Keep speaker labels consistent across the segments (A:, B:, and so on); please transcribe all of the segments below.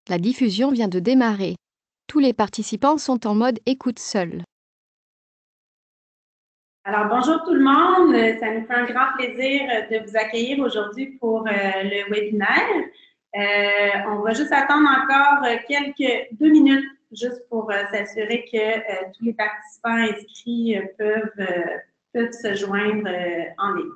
A: La diffusion vient de démarrer. Tous les participants sont en mode écoute seul.
B: Alors, bonjour tout le monde. Ça nous fait un grand plaisir de vous accueillir aujourd'hui pour le webinaire. On va juste attendre encore quelques 2 minutes juste pour s'assurer que tous les participants inscrits peuvent se joindre en ligne.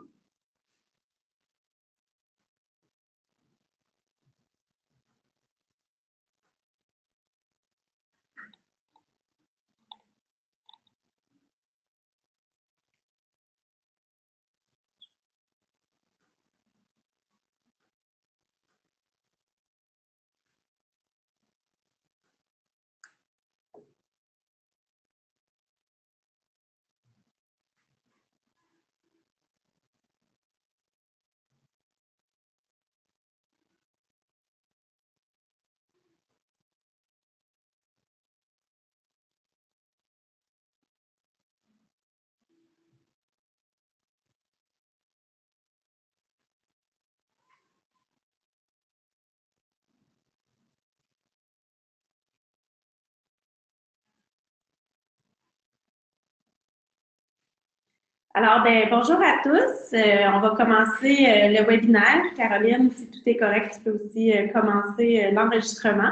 B: Alors, bonjour à tous. On va commencer le webinaire. Caroline, si tout est correct, tu peux aussi commencer l'enregistrement.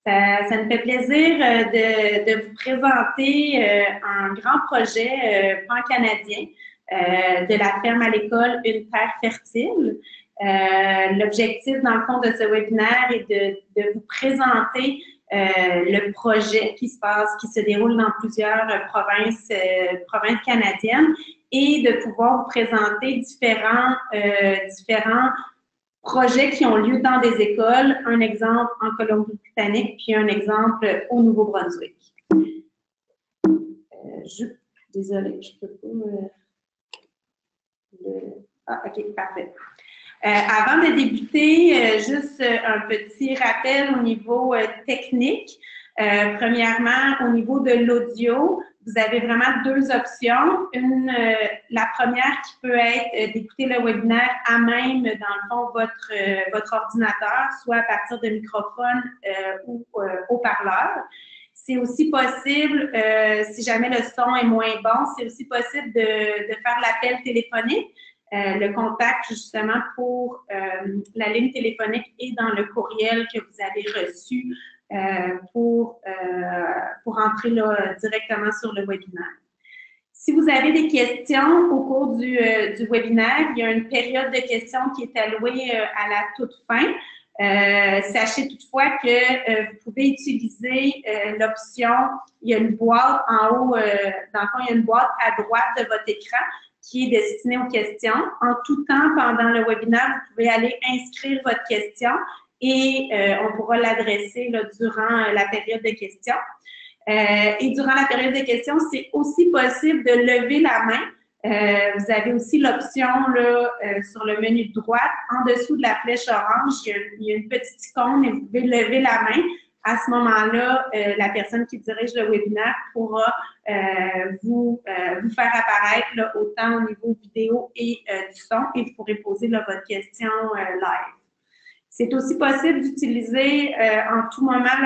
B: Ça me fait plaisir de vous présenter un grand projet pan-canadien de la ferme à l'école Une terre fertile. L'objectif, dans le fond, de ce webinaire est de vous présenter le projet qui se déroule dans plusieurs provinces canadiennes et de pouvoir vous présenter différents projets qui ont lieu dans des écoles, un exemple en Colombie-Britannique, puis un exemple au Nouveau-Brunswick. Désolée, je peux pas. OK, parfait. Avant de débuter, juste un petit rappel au niveau technique. Premièrement, au niveau de l'audio, vous avez vraiment 2 options. La première qui peut être d'écouter le webinaire à même, dans le fond, votre ordinateur, soit à partir de microphone ou haut-parleur. C'est aussi possible, si jamais le son est moins bon, c'est aussi possible de faire l'appel téléphonique. Le contact, justement, pour la ligne téléphonique est dans le courriel que vous avez reçu pour entrer là, directement sur le webinaire. Si vous avez des questions au cours du webinaire, il y a une période de questions qui est allouée à la toute fin. Sachez toutefois que vous pouvez utiliser l'option, il y a une boîte en haut, dans le fond, il y a une boîte à droite de votre écran qui est destinée aux questions. En tout temps, pendant le webinaire, vous pouvez aller inscrire votre question et on pourra l'adresser durant la période de questions. Et durant la période de questions, c'est aussi possible de lever la main. Vous avez aussi l'option sur le menu de droite, en dessous de la flèche orange, il y a une petite icône et vous pouvez lever la main. À ce moment-là, la personne qui dirige le webinaire pourra vous faire apparaître là, autant au niveau vidéo et du son et vous pourrez poser là, votre question live. C'est aussi possible d'utiliser en tout moment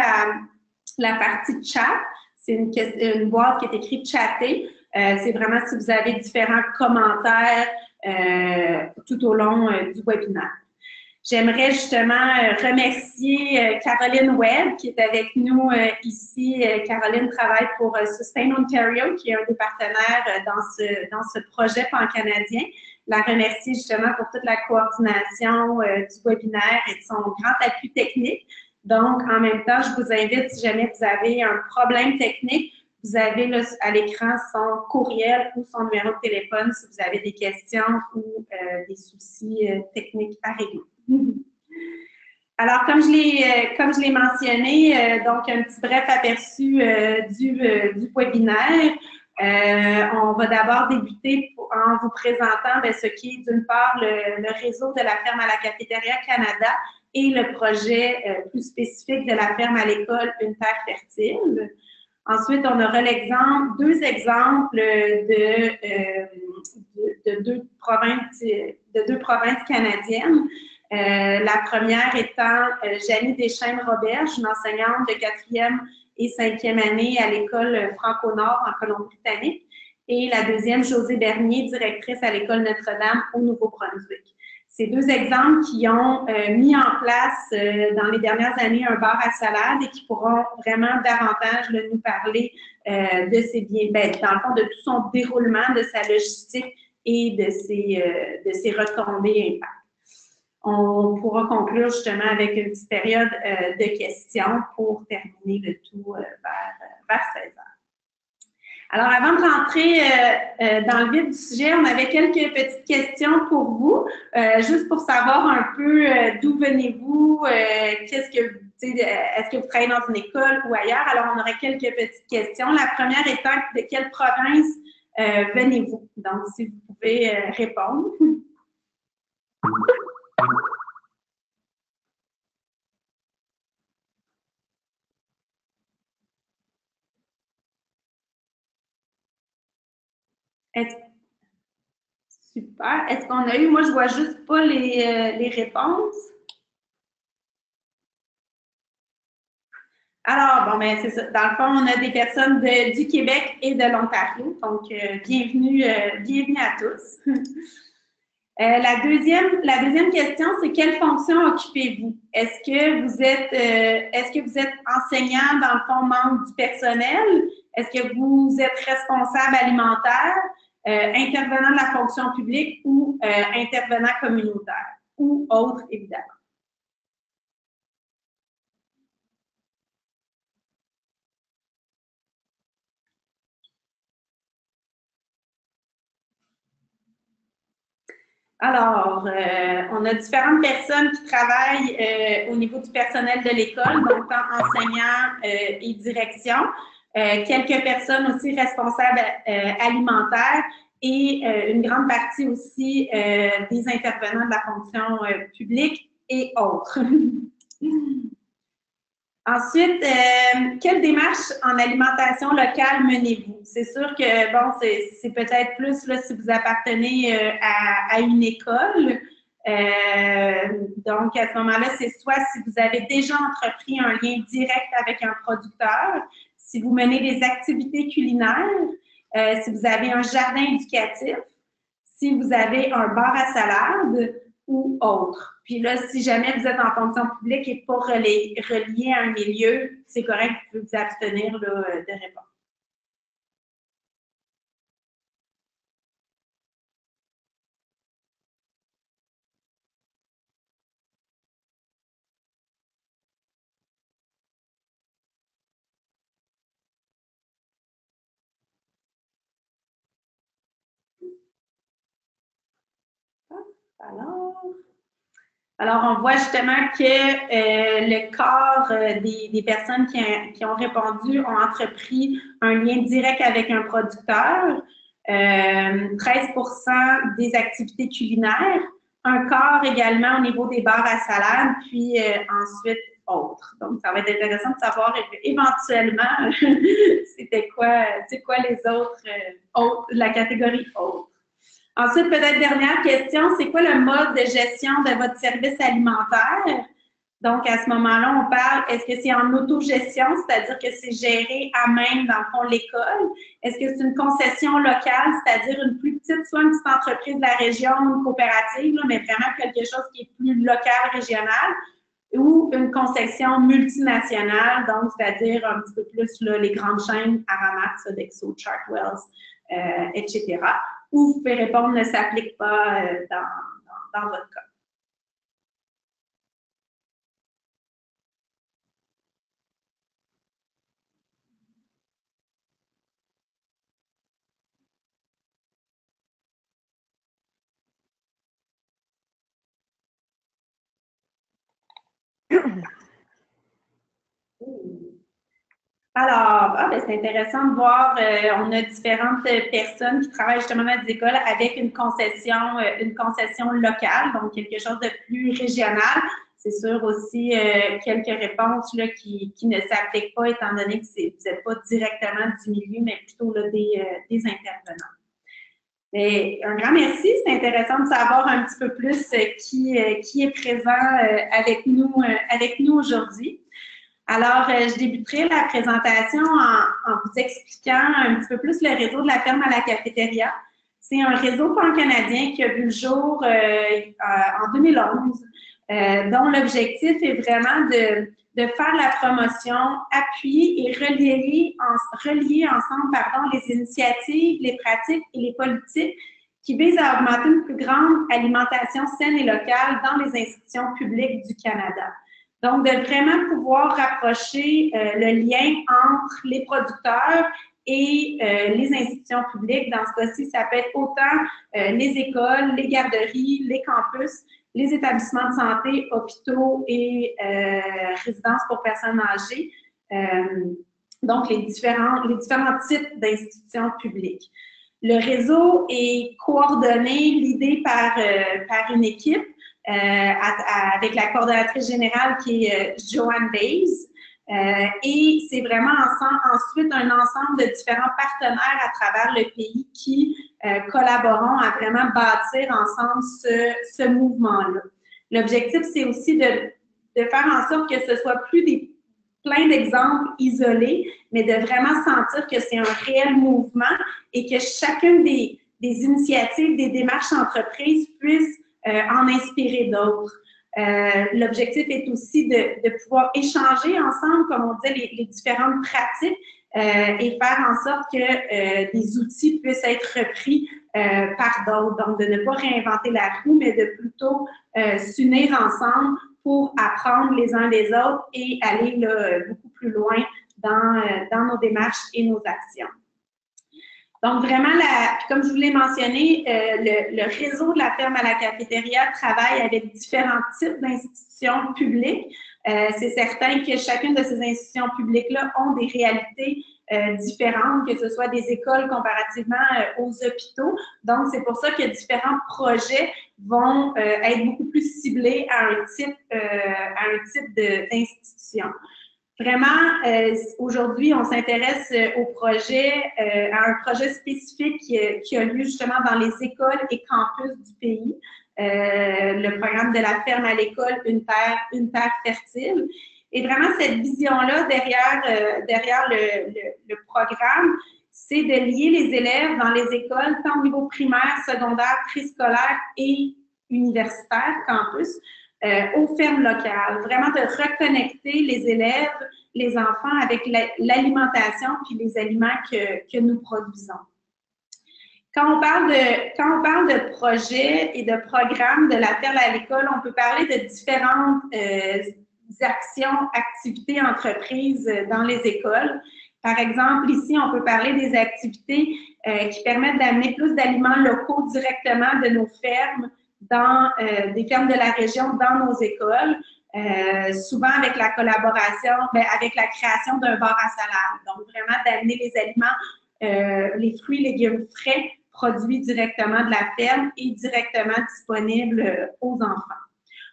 B: la partie chat. C'est une boîte qui est écrite chatter. C'est vraiment si vous avez différents commentaires tout au long du webinaire. J'aimerais justement remercier Caroline Webb qui est avec nous ici. Caroline travaille pour Sustain Ontario, qui est un des partenaires dans ce projet pan-canadien. La remercier justement pour toute la coordination du webinaire et de son grand appui technique. Donc, en même temps, je vous invite, si jamais vous avez un problème technique, vous avez là, à l'écran son courriel ou son numéro de téléphone si vous avez des questions ou des soucis techniques à régler. Alors, comme je l'ai mentionné, donc un petit bref aperçu du webinaire. On va d'abord débuter en vous présentant ce qui est d'une part le réseau de la ferme à la cafétéria Canada et le projet plus spécifique de la ferme à l'école Une terre fertile. Ensuite, on aura deux exemples de deux provinces canadiennes. La première étant Janie Deschaines-Roberge, une enseignante de 4e et 5e année à l'école Franco-Nord en Colombie-Britannique. Et la deuxième, Josée Bernier, directrice à l'école Notre-Dame au Nouveau-Brunswick. Ces deux exemples qui ont mis en place dans les dernières années un bar à salade et qui pourront vraiment davantage nous parler de ces biens, dans le fond, de tout son déroulement, de sa logistique et de ses retombées impact. On pourra conclure justement avec une petite période de questions pour terminer le tout vers 16 heures. Alors, avant de rentrer dans le vif du sujet, on avait quelques petites questions pour vous, juste pour savoir un peu d'où venez-vous, est-ce que vous travaillez dans une école ou ailleurs? Alors, on aurait quelques petites questions. La première étant, de quelle province venez-vous? Donc, si vous pouvez répondre. Super. Est-ce qu'on a eu, moi je vois juste pas les réponses. Alors, bon, ben c'est ça. Dans le fond, on a des personnes du Québec et de l'Ontario. Donc, bienvenue à tous. La deuxième question, c'est quelle fonction occupez-vous? Est-ce que vous êtes enseignant, dans le fond, membre du personnel? Est-ce que vous êtes responsable alimentaire, intervenant de la fonction publique ou intervenant communautaire? Ou autre, évidemment. Alors, on a différentes personnes qui travaillent au niveau du personnel de l'école, donc tant enseignants et direction. Quelques personnes aussi responsables alimentaires et une grande partie aussi des intervenants de la fonction publique et autres. Ensuite, quelle démarche en alimentation locale menez-vous? C'est sûr que, bon, c'est peut-être plus là, si vous appartenez à une école. Donc, à ce moment-là, c'est soit si vous avez déjà entrepris un lien direct avec un producteur, si vous menez des activités culinaires, si vous avez un jardin éducatif, si vous avez un bar à salade ou autre. Puis là, si jamais vous êtes en fonction publique et pas relié à un milieu, c'est correct, vous pouvez vous abstenir là, de répondre. Alors, on voit justement que le quart des personnes qui ont répondu ont entrepris un lien direct avec un producteur, 13% des activités culinaires, un quart également au niveau des bars à salade, puis ensuite autres. Donc, ça va être intéressant de savoir éventuellement c'était quoi les autres, la catégorie autres. Ensuite, peut-être dernière question, c'est quoi le mode de gestion de votre service alimentaire? Donc, à ce moment-là, on parle, est-ce que c'est en autogestion, c'est-à-dire que c'est géré à même, dans le fond, l'école? Est-ce que c'est une concession locale, c'est-à-dire une plus petite, soit une petite entreprise de la région, une coopérative, là, mais vraiment quelque chose qui est plus local, régional, ou une concession multinationale, donc c'est-à-dire un petit peu plus là, les grandes chaînes Aramat, Sodexo, Chartwells, etc. Ou vous pouvez répondre ne s'applique pas dans votre cas. Alors, c'est intéressant de voir, on a différentes personnes qui travaillent justement dans des écoles avec une concession locale, donc quelque chose de plus régional. C'est sûr aussi quelques réponses là, qui ne s'appliquent pas étant donné que vous n'êtes pas directement du milieu, mais plutôt là, des intervenants. Et un grand merci. C'est intéressant de savoir un petit peu plus qui est présent avec nous aujourd'hui. Alors, je débuterai la présentation en vous expliquant un petit peu plus le réseau de la ferme à la cafétéria. C'est un réseau pan-canadien qui a vu le jour en 2011, dont l'objectif est vraiment de faire la promotion, appuyer et relier ensemble les initiatives, les pratiques et les politiques qui visent à augmenter une plus grande alimentation saine et locale dans les institutions publiques du Canada. Donc, de vraiment pouvoir rapprocher le lien entre les producteurs et les institutions publiques. Dans ce cas-ci, ça peut être autant les écoles, les garderies, les campus, les établissements de santé, hôpitaux et résidences pour personnes âgées. Donc, les différents types d'institutions publiques. Le réseau est coordonné, l'idée par une équipe avec la coordonnatrice générale qui est Joanne Bays. Et c'est vraiment ensuite un ensemble de différents partenaires à travers le pays qui collaboreront à vraiment bâtir ensemble ce mouvement-là. L'objectif, c'est aussi de faire en sorte que ce soit plus plein d'exemples isolés, mais de vraiment sentir que c'est un réel mouvement et que chacune des initiatives, des démarches entreprises puisse en inspirer d'autres. L'objectif est aussi de pouvoir échanger ensemble, comme on disait, les différentes pratiques et faire en sorte que des outils puissent être repris par d'autres. Donc, de ne pas réinventer la roue, mais de plutôt s'unir ensemble pour apprendre les uns des autres et aller là, beaucoup plus loin dans nos démarches et nos actions. Donc, vraiment, comme je vous l'ai mentionné, le réseau de la ferme à la cafétéria travaille avec différents types d'institutions publiques. C'est certain que chacune de ces institutions publiques-là ont des réalités différentes, que ce soit des écoles comparativement aux hôpitaux. Donc, c'est pour ça que différents projets vont être beaucoup plus ciblés à un type d'institution. Vraiment, aujourd'hui, on s'intéresse à un projet spécifique qui a lieu justement dans les écoles et campus du pays. Le programme de la ferme à l'école, une terre fertile. Et vraiment, cette vision-là derrière le programme, c'est de lier les élèves dans les écoles, tant au niveau primaire, secondaire, préscolaire et universitaire, campus, aux fermes locales. Vraiment de reconnecter les élèves, les enfants avec l'alimentation puis les aliments que nous produisons. Quand on parle de projets et de programmes de la ferme à l'école, on peut parler de différentes actions, activités, entreprises dans les écoles. Par exemple, ici, on peut parler des activités qui permettent d'amener plus d'aliments locaux directement de nos fermes dans des fermes de la région, dans nos écoles, souvent avec la collaboration, avec la création d'un bar à salade. Donc, vraiment d'amener les aliments, les fruits, légumes frais, produits directement de la ferme et directement disponibles aux enfants.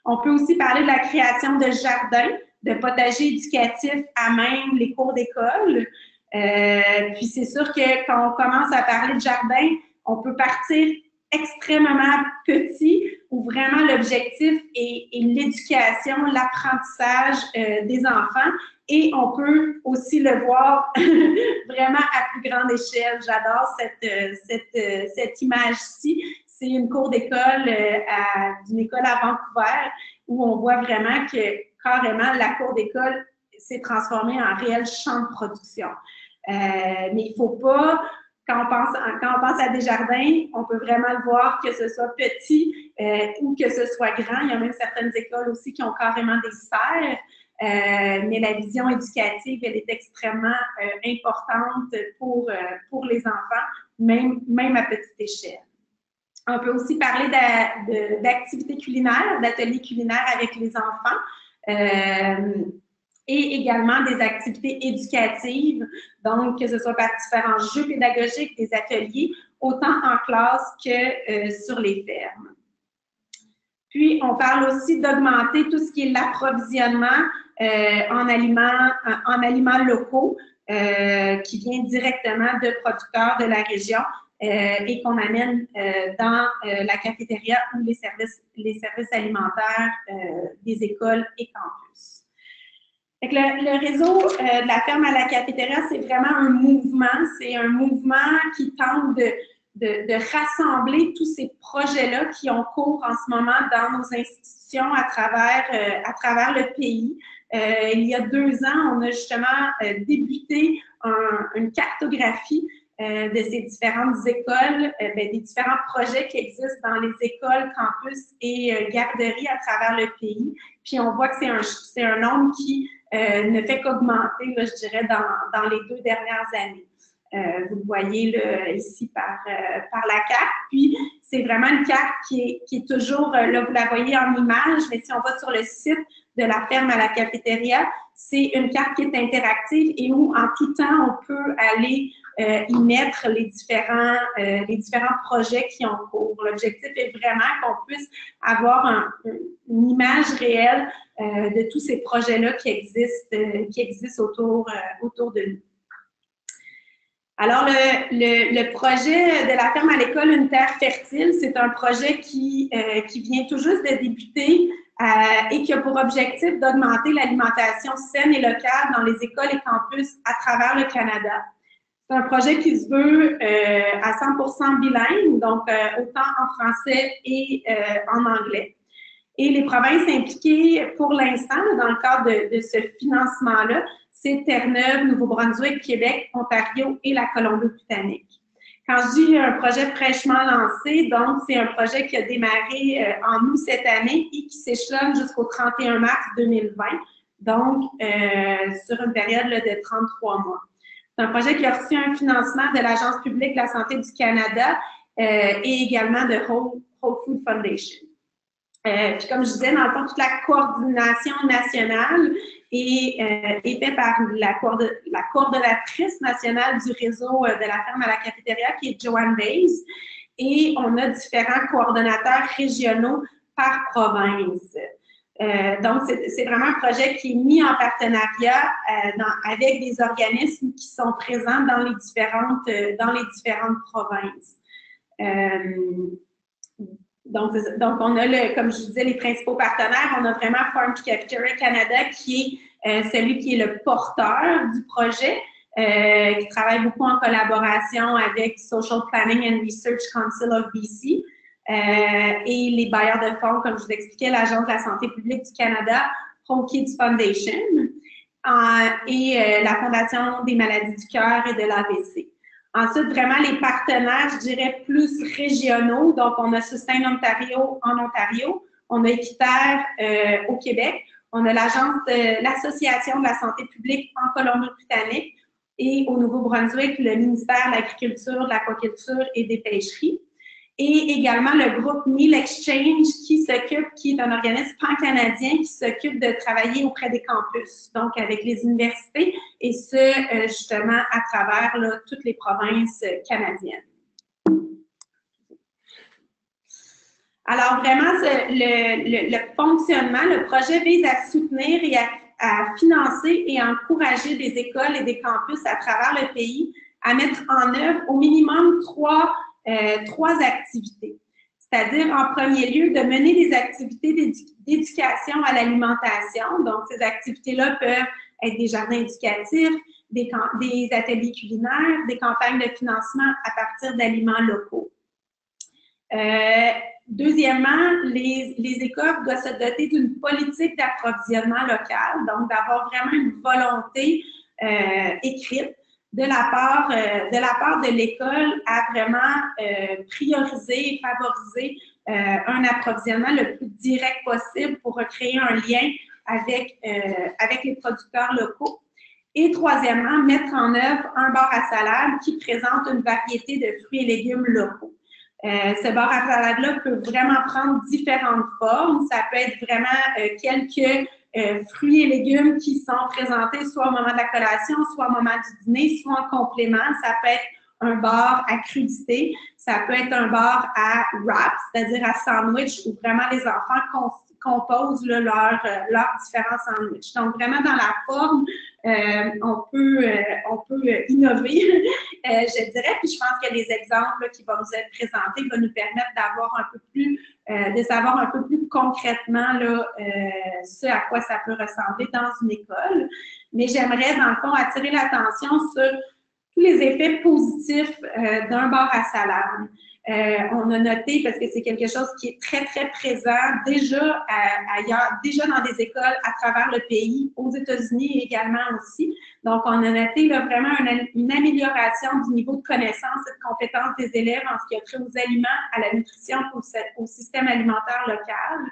B: On peut aussi parler de la création de jardins, de potagers éducatifs à même les cours d'école. Puis c'est sûr que quand on commence à parler de jardin, on peut partir extrêmement petit où vraiment l'objectif est l'éducation, l'apprentissage des enfants. Et on peut aussi le voir vraiment à plus grande échelle. J'adore cette image-ci. C'est une cour d'école d'une école à Vancouver où on voit vraiment que carrément la cour d'école s'est transformée en réel champ de production. Mais il ne faut pas, quand on pense à des jardins, on peut vraiment le voir que ce soit petit ou que ce soit grand. Il y a même certaines écoles aussi qui ont carrément des serres. Mais la vision éducative, elle est extrêmement importante pour les enfants, même à petite échelle. On peut aussi parler d'activités culinaires, d'ateliers culinaires avec les enfants et également des activités éducatives, donc que ce soit par différents jeux pédagogiques, des ateliers, autant en classe que sur les fermes. Puis, on parle aussi d'augmenter tout ce qui est l'approvisionnement en aliments locaux qui vient directement de producteurs de la région. et qu'on amène dans la cafétéria ou les services alimentaires des écoles et campus. Fait que le réseau de la ferme à la cafétéria, c'est vraiment un mouvement. C'est un mouvement qui tente de rassembler tous ces projets-là qui ont cours en ce moment dans nos institutions à travers le pays. Il y a 2 ans, on a justement débuté une cartographie de ces différentes écoles, des différents projets qui existent dans les écoles, campus et garderies à travers le pays. Puis on voit que c'est un nombre qui ne fait qu'augmenter, je dirais, dans les 2 dernières années. Vous le voyez là, ici par la carte. Puis, c'est vraiment une carte qui est toujours, là, vous la voyez en image, mais si on va sur le site de la ferme à la cafétéria, c'est une carte qui est interactive et où, en tout temps, on peut aller y mettre les différents projets qui ont cours. L'objectif est vraiment qu'on puisse avoir une image réelle de tous ces projets-là qui existent autour de nous. Alors, le projet de la ferme à l'école Une terre fertile, c'est un projet qui vient tout juste de débuter et qui a pour objectif d'augmenter l'alimentation saine et locale dans les écoles et campus à travers le Canada. C'est un projet qui se veut à 100% bilingue, donc autant en français et en anglais. Et les provinces impliquées pour l'instant, dans le cadre de ce financement-là, c'est Terre-Neuve, Nouveau-Brunswick, Québec, Ontario et la Colombie-Britannique. Quand je dis un projet fraîchement lancé, donc c'est un projet qui a démarré en août cette année et qui s'échelonne jusqu'au 31 mars 2020, donc sur une période là, de 33 mois. C'est un projet qui a reçu un financement de l'Agence publique de la santé du Canada et également de Whole Food Foundation. Puis comme je disais, dans le fond, toute la coordination nationale est faite par la coordonnatrice nationale du réseau de la ferme à la cafétéria, qui est Joanne Bays, et on a différents coordonnateurs régionaux par province. Donc, c'est vraiment un projet qui est mis en partenariat avec des organismes qui sont présents dans les différentes provinces. Donc, on a, comme je disais, les principaux partenaires. On a vraiment Farm to Cafeteria Canada qui est celui qui est le porteur du projet, qui travaille beaucoup en collaboration avec Social Planning and Research Council of BC et les bailleurs de fonds, comme je vous expliquais, l'Agence de la santé publique du Canada, Home Kids Foundation et la Fondation des maladies du cœur et de l'AVC. Ensuite, vraiment les partenaires, je dirais, plus régionaux. Donc, on a Sustain Ontario en Ontario, on a Équiterre au Québec, on a l'Association de la santé publique en Colombie-Britannique et au Nouveau-Brunswick, le ministère de l'Agriculture, de l'Aquaculture et des Pêcheries. Et également le groupe Meal Exchange qui est un organisme pan-canadien qui s'occupe de travailler auprès des campus, donc avec les universités, et ce, justement, à travers là, toutes les provinces canadiennes. Alors, vraiment, le fonctionnement, le projet vise à soutenir et à financer et à encourager des écoles et des campus à travers le pays à mettre en œuvre au minimum trois activités. C'est-à-dire, en premier lieu, de mener des activités d'éducation à l'alimentation. Donc, ces activités-là peuvent être des jardins éducatifs, des ateliers culinaires, des campagnes de financement à partir d'aliments locaux. Deuxièmement, les écoles doivent se doter d'une politique d'approvisionnement local, donc d'avoir vraiment une volonté écrite de la part de l'école à vraiment prioriser et favoriser un approvisionnement le plus direct possible pour recréer un lien avec les producteurs locaux. Et troisièmement, mettre en œuvre un bar à salade qui présente une variété de fruits et légumes locaux. Ce bar à salade-là peut vraiment prendre différentes formes. Ça peut être vraiment quelques fruits et légumes qui sont présentés soit au moment de la collation, soit au moment du dîner, soit en complément. Ça peut être un bar à crudité, ça peut être un bar à wrap, c'est-à-dire à sandwich, où vraiment les enfants composent là, leurs différents sandwichs. Donc, vraiment dans la forme on peut innover, je dirais. Puis je pense que les exemples qui vont nous être présentés vont nous permettre d'avoir un peu plus, de savoir un peu plus concrètement là, ce à quoi ça peut ressembler dans une école. Mais j'aimerais, dans le fond, attirer l'attention sur tous les effets positifs d'un bar à salade. On a noté, parce que c'est quelque chose qui est très, très présent déjà ailleurs, déjà dans des écoles à travers le pays, aux États-Unis également aussi. Donc, on a noté là, vraiment une amélioration du niveau de connaissance et de compétence des élèves en ce qui a trait aux aliments, à la nutrition, au système alimentaire local.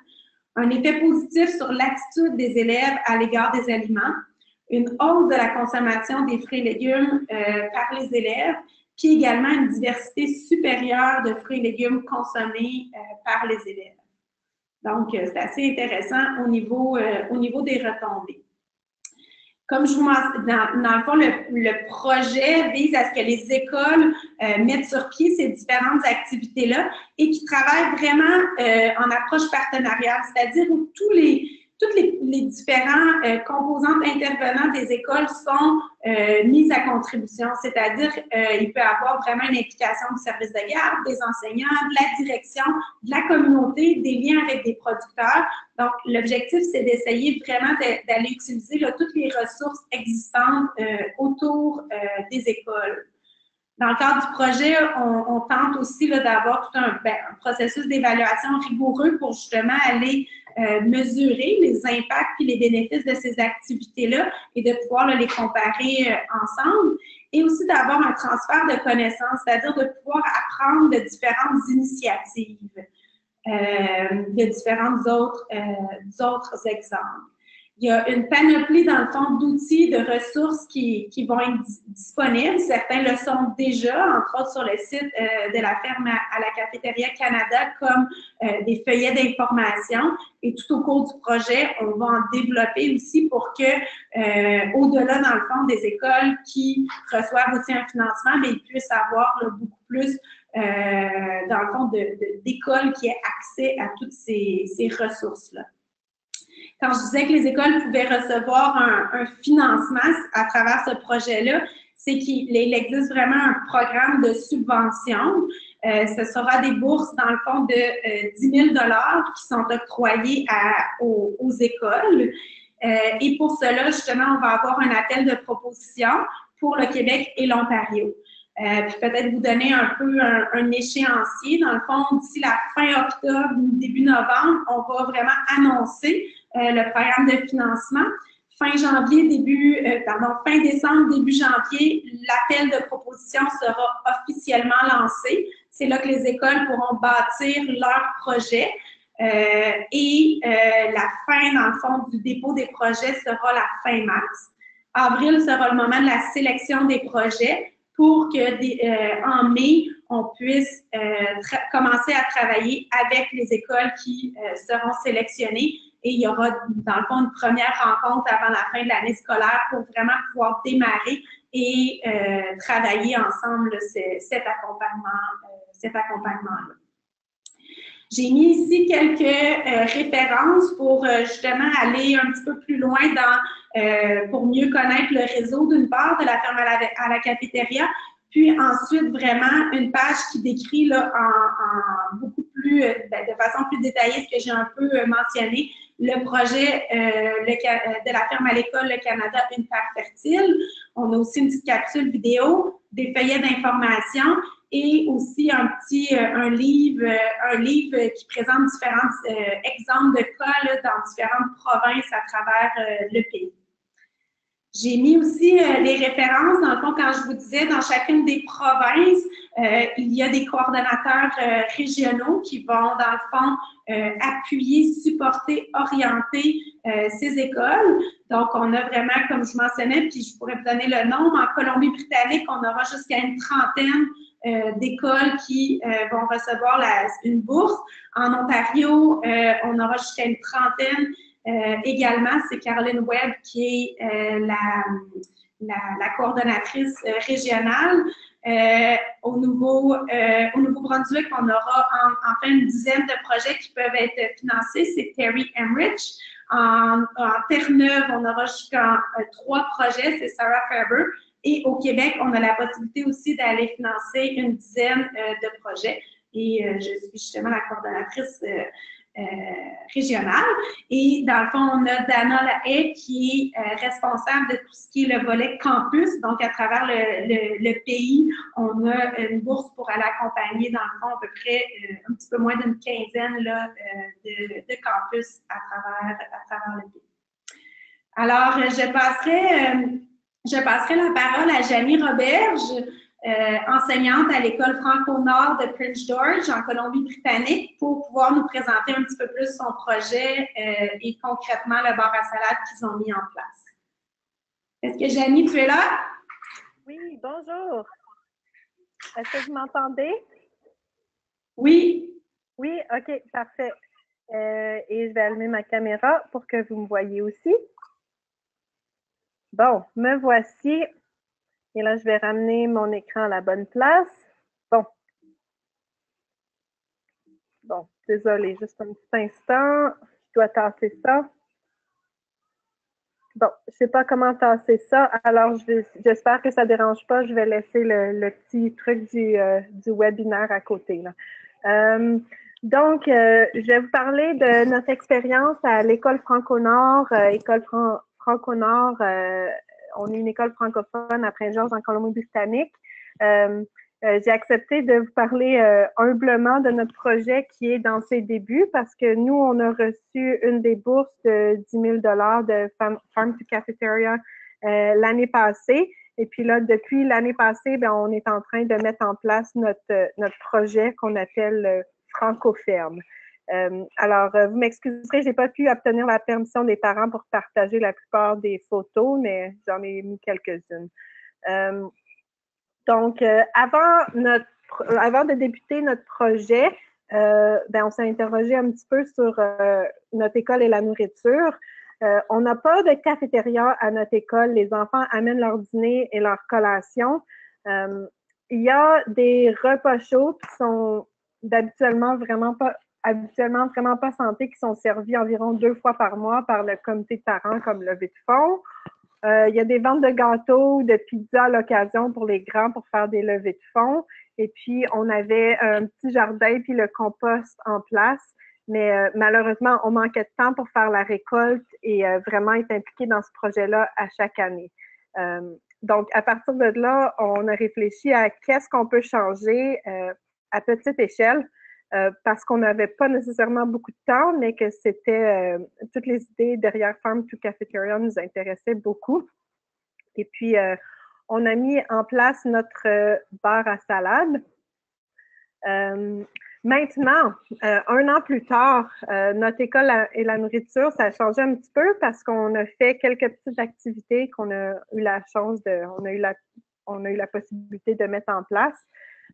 B: Un effet positif sur l'attitude des élèves à l'égard des aliments. Une hausse de la consommation des fruits et légumes par les élèves, puis également une diversité supérieure de fruits et légumes consommés par les élèves. Donc, c'est assez intéressant au niveau des retombées. Comme je vous mentionne, dans le fond, le projet vise à ce que les écoles mettent sur pied ces différentes activités-là et qui travaillent vraiment en approche partenariale, c'est-à-dire où toutes les différents composantes intervenants des écoles sont mises à contribution, c'est-à-dire il peut y avoir vraiment une implication du service de garde, des enseignants, de la direction, de la communauté, des liens avec des producteurs. Donc, l'objectif, c'est d'essayer vraiment d'aller utiliser là, toutes les ressources existantes autour des écoles. Dans le cadre du projet, on tente aussi d'avoir tout un processus d'évaluation rigoureux pour justement aller mesurer les impacts et les bénéfices de ces activités-là et de pouvoir les comparer ensemble. Et aussi d'avoir un transfert de connaissances, c'est-à-dire de pouvoir apprendre de différentes initiatives, de différents autres exemples. Il y a une panoplie, dans le fond, d'outils, de ressources qui vont être disponibles. Certains le sont déjà, entre autres sur le site de la ferme à la Cafétéria Canada, comme des feuillets d'information. Et tout au cours du projet, on va en développer aussi pour que, au-delà, dans le fond, des écoles qui reçoivent aussi un financement, mais ils puissent avoir beaucoup plus, dans le fond, d'écoles qui aient accès à toutes ces ressources-là. Quand je disais que les écoles pouvaient recevoir un financement à travers ce projet-là, c'est qu'il existe vraiment un programme de subvention. Ce sera des bourses, dans le fond, de 10 000 $ qui sont octroyées aux écoles. Et pour cela, justement, on va avoir un appel de proposition pour le Québec et l'Ontario. Puis peut-être vous donner un peu un échéancier. Dans le fond, d'ici la fin octobre, début novembre, on va vraiment annoncer le programme de financement. Fin décembre, début janvier, l'appel de proposition sera officiellement lancé. C'est là que les écoles pourront bâtir leur projet. Et la fin, dans le fond, du dépôt des projets sera la fin mars. Avril sera le moment de la sélection des projets pour que en mai, on puisse commencer à travailler avec les écoles qui seront sélectionnées. Et il y aura, dans le fond, une première rencontre avant la fin de l'année scolaire pour vraiment pouvoir démarrer et travailler ensemble cet accompagnement-là. J'ai mis ici quelques références pour justement aller un petit peu plus loin pour mieux connaître le réseau, d'une part, de la ferme à la cafétéria, puis ensuite vraiment une page qui décrit là, en beaucoup plus, de façon plus détaillée ce que j'ai un peu mentionné, le projet de la ferme à l'école Le Canada, une terre fertile. On a aussi une petite capsule vidéo, des feuillets d'information et aussi un livre qui présente différents exemples de cas là, dans différentes provinces à travers le pays. J'ai mis aussi les références. Dans le fond, quand je vous disais, dans chacune des provinces, il y a des coordonnateurs régionaux qui vont, dans le fond, appuyer, supporter, orienter ces écoles. Donc, on a vraiment, comme je mentionnais, puis je pourrais vous donner le nombre, en Colombie-Britannique, on aura jusqu'à une trentaine d'écoles qui vont recevoir une bourse. En Ontario, on aura jusqu'à une trentaine. Également, c'est Caroline Webb qui est la coordonnatrice régionale. Au Nouveau-Brunswick, on aura enfin une dizaine de projets qui peuvent être financés. C'est Terry Emrich. En Terre-Neuve, on aura jusqu'en 3 projets, c'est Sarah Faber. Et au Québec, on a la possibilité aussi d'aller financer une dizaine de projets. Et je suis justement la coordonnatrice régionale. Et dans le fond, on a Dana Lahaye qui est responsable de tout ce qui est le volet campus. Donc, à travers le pays, on a une bourse pour aller accompagner, dans le fond, à peu près un petit peu moins d'une quinzaine là, de campus à travers le pays. Alors, je passerai la parole à Jamie Roberge, enseignante à l'École franco-nord de Prince George en Colombie-Britannique, pour pouvoir nous présenter un petit peu plus son projet et concrètement le bar à salade qu'ils ont mis en place. Est-ce que Jamie, tu es là?
C: Oui, bonjour. Est-ce que vous m'entendez?
B: Oui.
C: Oui, OK, parfait. Et je vais allumer ma caméra pour que vous me voyez aussi. Bon, me voici. Et là, je vais ramener mon écran à la bonne place. Bon, désolé, juste un petit instant. Je dois tasser ça. Bon, je ne sais pas comment tasser ça, alors j'espère que ça ne dérange pas. Je vais laisser le petit truc du webinaire à côté, là. Donc, je vais vous parler de notre expérience à l'École Franco-Nord. École Franco-Nord, on est une école francophone à Prince-Georges en Colombie-Britannique. J'ai accepté de vous parler humblement de notre projet qui est dans ses débuts parce que nous, on a reçu une des bourses de 10 000 $ de Farm to Cafeteria l'année passée. Et puis là, depuis l'année passée, ben, on est en train de mettre en place notre projet qu'on appelle Francoferme. Alors, vous m'excuserez, j'ai pas pu obtenir la permission des parents pour partager la plupart des photos, mais j'en ai mis quelques-unes. Donc, avant de débuter notre projet, ben, on s'est interrogé un petit peu sur notre école et la nourriture. On n'a pas de cafétéria à notre école. Les enfants amènent leur dîner et leur collation. Il y a des repas chauds qui sont habituellement vraiment pas santé, qui sont servis environ 2 fois par mois par le comité de parents comme levée de fonds. Il y a des ventes de gâteaux, de pizzas à l'occasion pour les grands pour faire des levées de fonds. Et puis, on avait un petit jardin puis le compost en place. Mais malheureusement, on manquait de temps pour faire la récolte et vraiment être impliqué dans ce projet-là à chaque année. Donc, à partir de là, on a réfléchi à qu'est-ce qu'on peut changer à petite échelle. Parce qu'on n'avait pas nécessairement beaucoup de temps, mais que c'était toutes les idées derrière Farm to Cafeteria nous intéressaient beaucoup. Et puis, on a mis en place notre bar à salade. Maintenant, 1 an plus tard, notre école et la nourriture, ça a changé un petit peu parce qu'on a fait quelques petites activités qu'on a eu la chance on a eu la possibilité de mettre en place.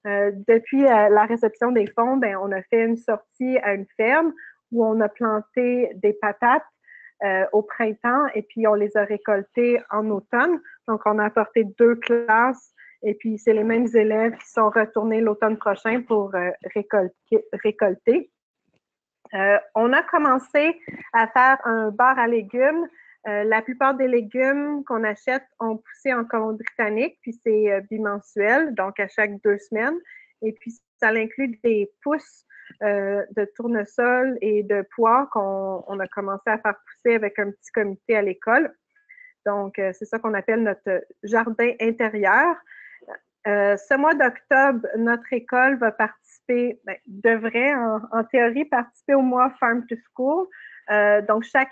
C: Depuis la réception des fonds, ben, on a fait une sortie à une ferme où on a planté des patates au printemps et puis on les a récoltées en automne. Donc, on a apporté 2 classes et puis c'est les mêmes élèves qui sont retournés l'automne prochain pour récolter. On a commencé à faire un bar à légumes. La plupart des légumes qu'on achète ont poussé en Colombie-Britannique, puis c'est bimensuel, donc à chaque 2 semaines. Et puis, ça inclut des pousses de tournesol et de pois qu'on a commencé à faire pousser avec un petit comité à l'école. Donc, c'est ça qu'on appelle notre jardin intérieur. Ce mois d'octobre, notre école va participer, devrait en théorie participer au mois Farm to School. Donc, chaque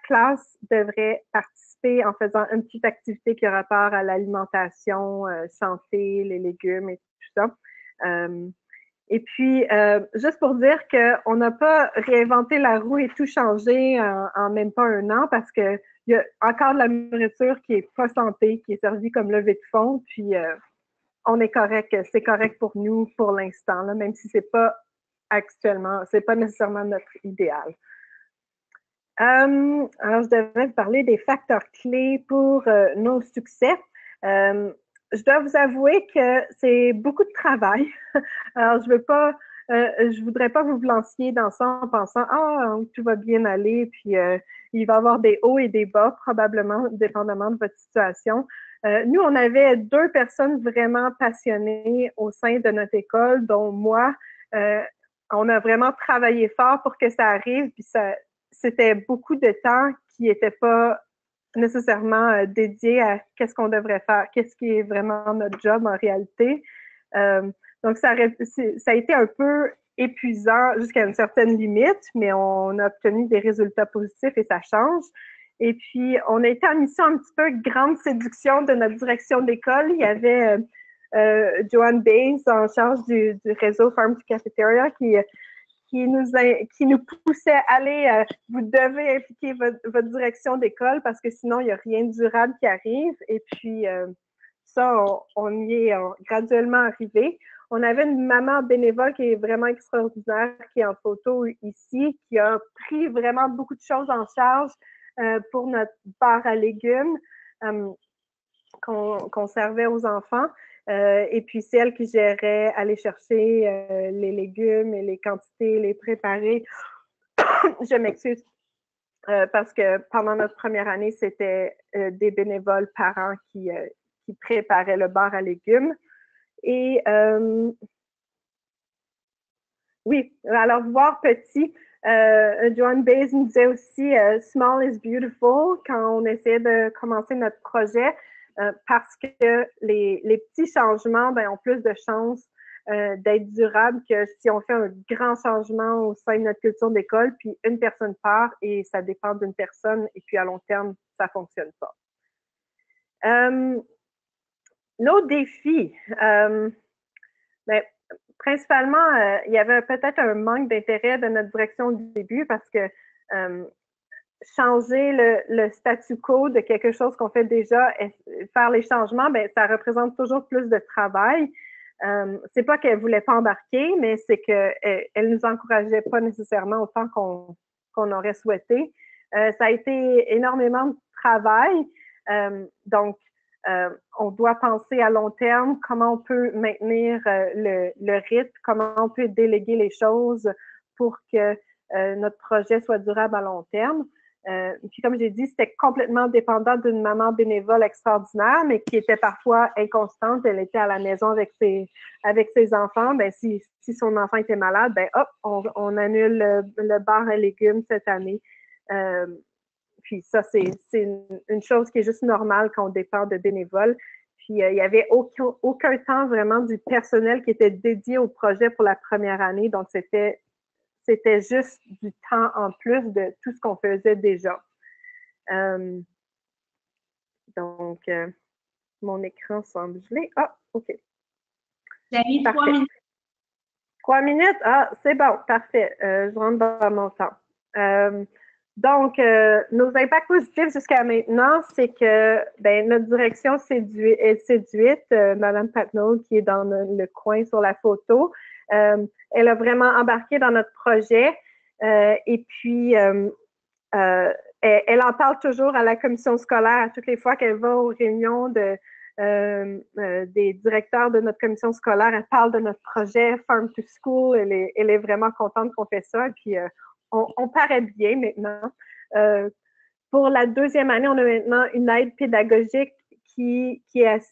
C: classe devrait participer en faisant une petite activité qui a rapport à l'alimentation, santé, les légumes et tout ça. Et puis, juste pour dire qu'on n'a pas réinventé la roue et tout changé en même pas 1 an parce que il y a encore de la nourriture qui est pas santé, qui est servie comme levée de fonds, puis on est correct, c'est correct pour nous pour l'instant, là, même si c'est pas nécessairement notre idéal. Alors, je devrais vous parler des facteurs clés pour nos succès. Je dois vous avouer que c'est beaucoup de travail. Alors, je veux pas je voudrais pas que vous vous lanciez dans ça en pensant ah tout va bien aller, puis il va y avoir des hauts et des bas probablement, dépendamment de votre situation. Nous, on avait 2 personnes vraiment passionnées au sein de notre école, dont moi. On a vraiment travaillé fort pour que ça arrive, puis c'était beaucoup de temps qui n'était pas nécessairement dédié à qu'est-ce qu'on devrait faire, qu'est-ce qui est vraiment notre job en réalité. Donc, ça a été un peu épuisant jusqu'à une certaine limite, mais on a obtenu des résultats positifs et ça change. Et puis, on a été en mission un petit peu grande séduction de notre direction d'école. Il y avait Joanne Bays en charge du réseau Farm to Cafeteria qui nous poussait à aller, vous devez impliquer votre direction d'école parce que sinon, il n'y a rien de durable qui arrive. Et puis, ça, on y est graduellement arrivé. On avait une maman bénévole qui est vraiment extraordinaire, qui est en photo ici, qui a pris vraiment beaucoup de choses en charge pour notre bar à légumes qu'on servait aux enfants. Et puis, c'est elle qui gérait aller chercher les légumes et les quantités, les préparer. Je m'excuse parce que pendant notre première année, c'était des bénévoles parents qui préparaient le bar à légumes. Et oui, alors voir petit, Joanne Bays nous disait aussi small is beautiful quand on essayait de commencer notre projet parce que les petits changements ont plus de chances d'être durables que si on fait un grand changement au sein de notre culture d'école, puis une personne part et ça dépend d'une personne et puis à long terme, ça ne fonctionne pas. Nos défis, principalement, il y avait peut-être un manque d'intérêt de notre direction au début parce que changer le statu quo de quelque chose qu'on fait déjà, faire les changements, ça représente toujours plus de travail. C'est pas qu'elle voulait pas embarquer, mais c'est qu'elle nous encourageait pas nécessairement autant qu'on aurait souhaité. Ça a été énormément de travail. Donc, on doit penser à long terme, comment on peut maintenir le rythme, comment on peut déléguer les choses pour que notre projet soit durable à long terme. Puis comme j'ai dit, c'était complètement dépendant d'une maman bénévole extraordinaire, mais qui était parfois inconstante. Elle était à la maison avec ses enfants. Si son enfant était malade, hop, on annule le bar à légumes cette année. Puis ça, c'est une chose qui est juste normale quand on dépend de bénévoles. Puis il n'y avait aucun temps vraiment du personnel qui était dédié au projet pour la première année. Donc, c'était juste du temps en plus de tout ce qu'on faisait déjà. Donc, mon écran semble gelé. Ah, OK.
B: J'avais 3 minutes.
C: 3 minutes? Ah, c'est bon, parfait. Je rentre dans mon temps. Donc, nos impacts positifs jusqu'à maintenant, c'est que notre direction est séduite. Madame Patnaud, qui est dans le coin sur la photo, elle a vraiment embarqué dans notre projet. Et puis, elle en parle toujours à la commission scolaire à toutes les fois qu'elle va aux réunions des directeurs de notre commission scolaire. Elle parle de notre projet Farm to School. Elle est vraiment contente qu'on fait ça. Et puis, on paraît bien maintenant. Pour la deuxième année, on a maintenant une aide pédagogique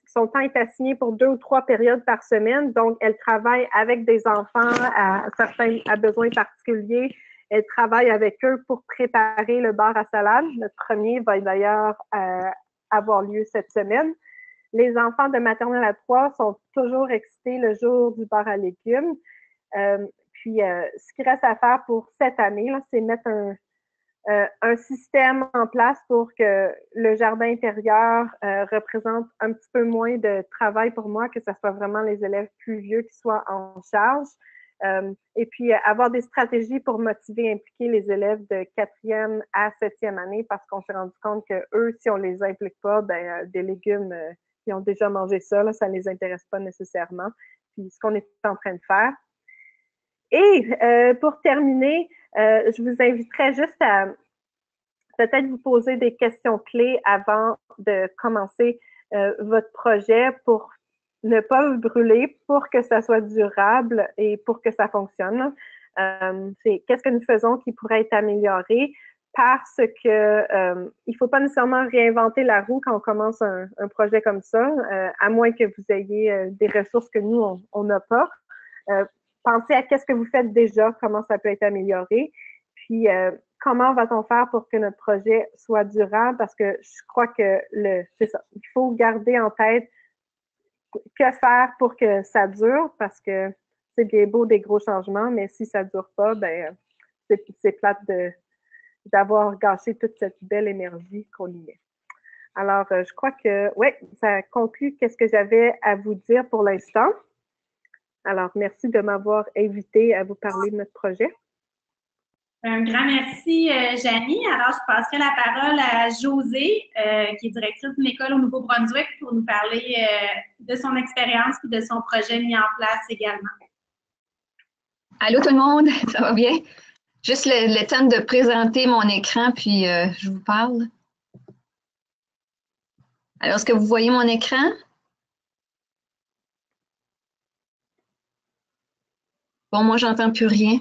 C: son temps est assigné pour 2 ou 3 périodes par semaine. Donc, elle travaille avec des enfants à besoins particuliers. Elle travaille avec eux pour préparer le bar à salade. Notre premier va d'ailleurs avoir lieu cette semaine. Les enfants de maternelle à 3 sont toujours excités le jour du bar à légumes. Puis, ce qu'il reste à faire pour cette année, c'est mettre un système en place pour que le jardin intérieur représente un petit peu moins de travail pour moi, que ce soit vraiment les élèves plus vieux qui soient en charge. Et puis, avoir des stratégies pour motiver et impliquer les élèves de 4e à 7e année parce qu'on s'est rendu compte que eux, si on les implique pas, des légumes, ils ont déjà mangé ça, là, ça ne les intéresse pas nécessairement. Puis, ce qu'on est en train de faire. Et pour terminer, je vous inviterais juste à peut-être vous poser des questions clés avant de commencer votre projet pour ne pas brûler pour que ça soit durable et pour que ça fonctionne. C'est qu'est-ce que nous faisons qui pourrait être amélioré parce que il faut pas nécessairement réinventer la roue quand on commence un projet comme ça, à moins que vous ayez des ressources que nous, on n'a pas. Pensez à qu'est-ce que vous faites déjà, comment ça peut être amélioré, puis comment va-t-on faire pour que notre projet soit durable, parce que je crois que c'est ça, il faut garder en tête que faire pour que ça dure, parce que c'est bien beau des gros changements, mais si ça dure pas, ben c'est plate d'avoir gâché toute cette belle énergie qu'on y met. Alors, je crois que, oui, ça conclut qu'est-ce que j'avais à vous dire pour l'instant. Alors, merci de m'avoir invité à vous parler de notre projet.
B: Un grand merci, Janie. Alors, je passerai la parole à Josée, qui est directrice d'une école au Nouveau-Brunswick, pour nous parler de son expérience et de son projet mis en place également.
D: Allô tout le monde, ça va bien? Juste le temps de présenter mon écran, puis je vous parle. Alors, est-ce que vous voyez mon écran? Bon, moi, j'entends plus rien.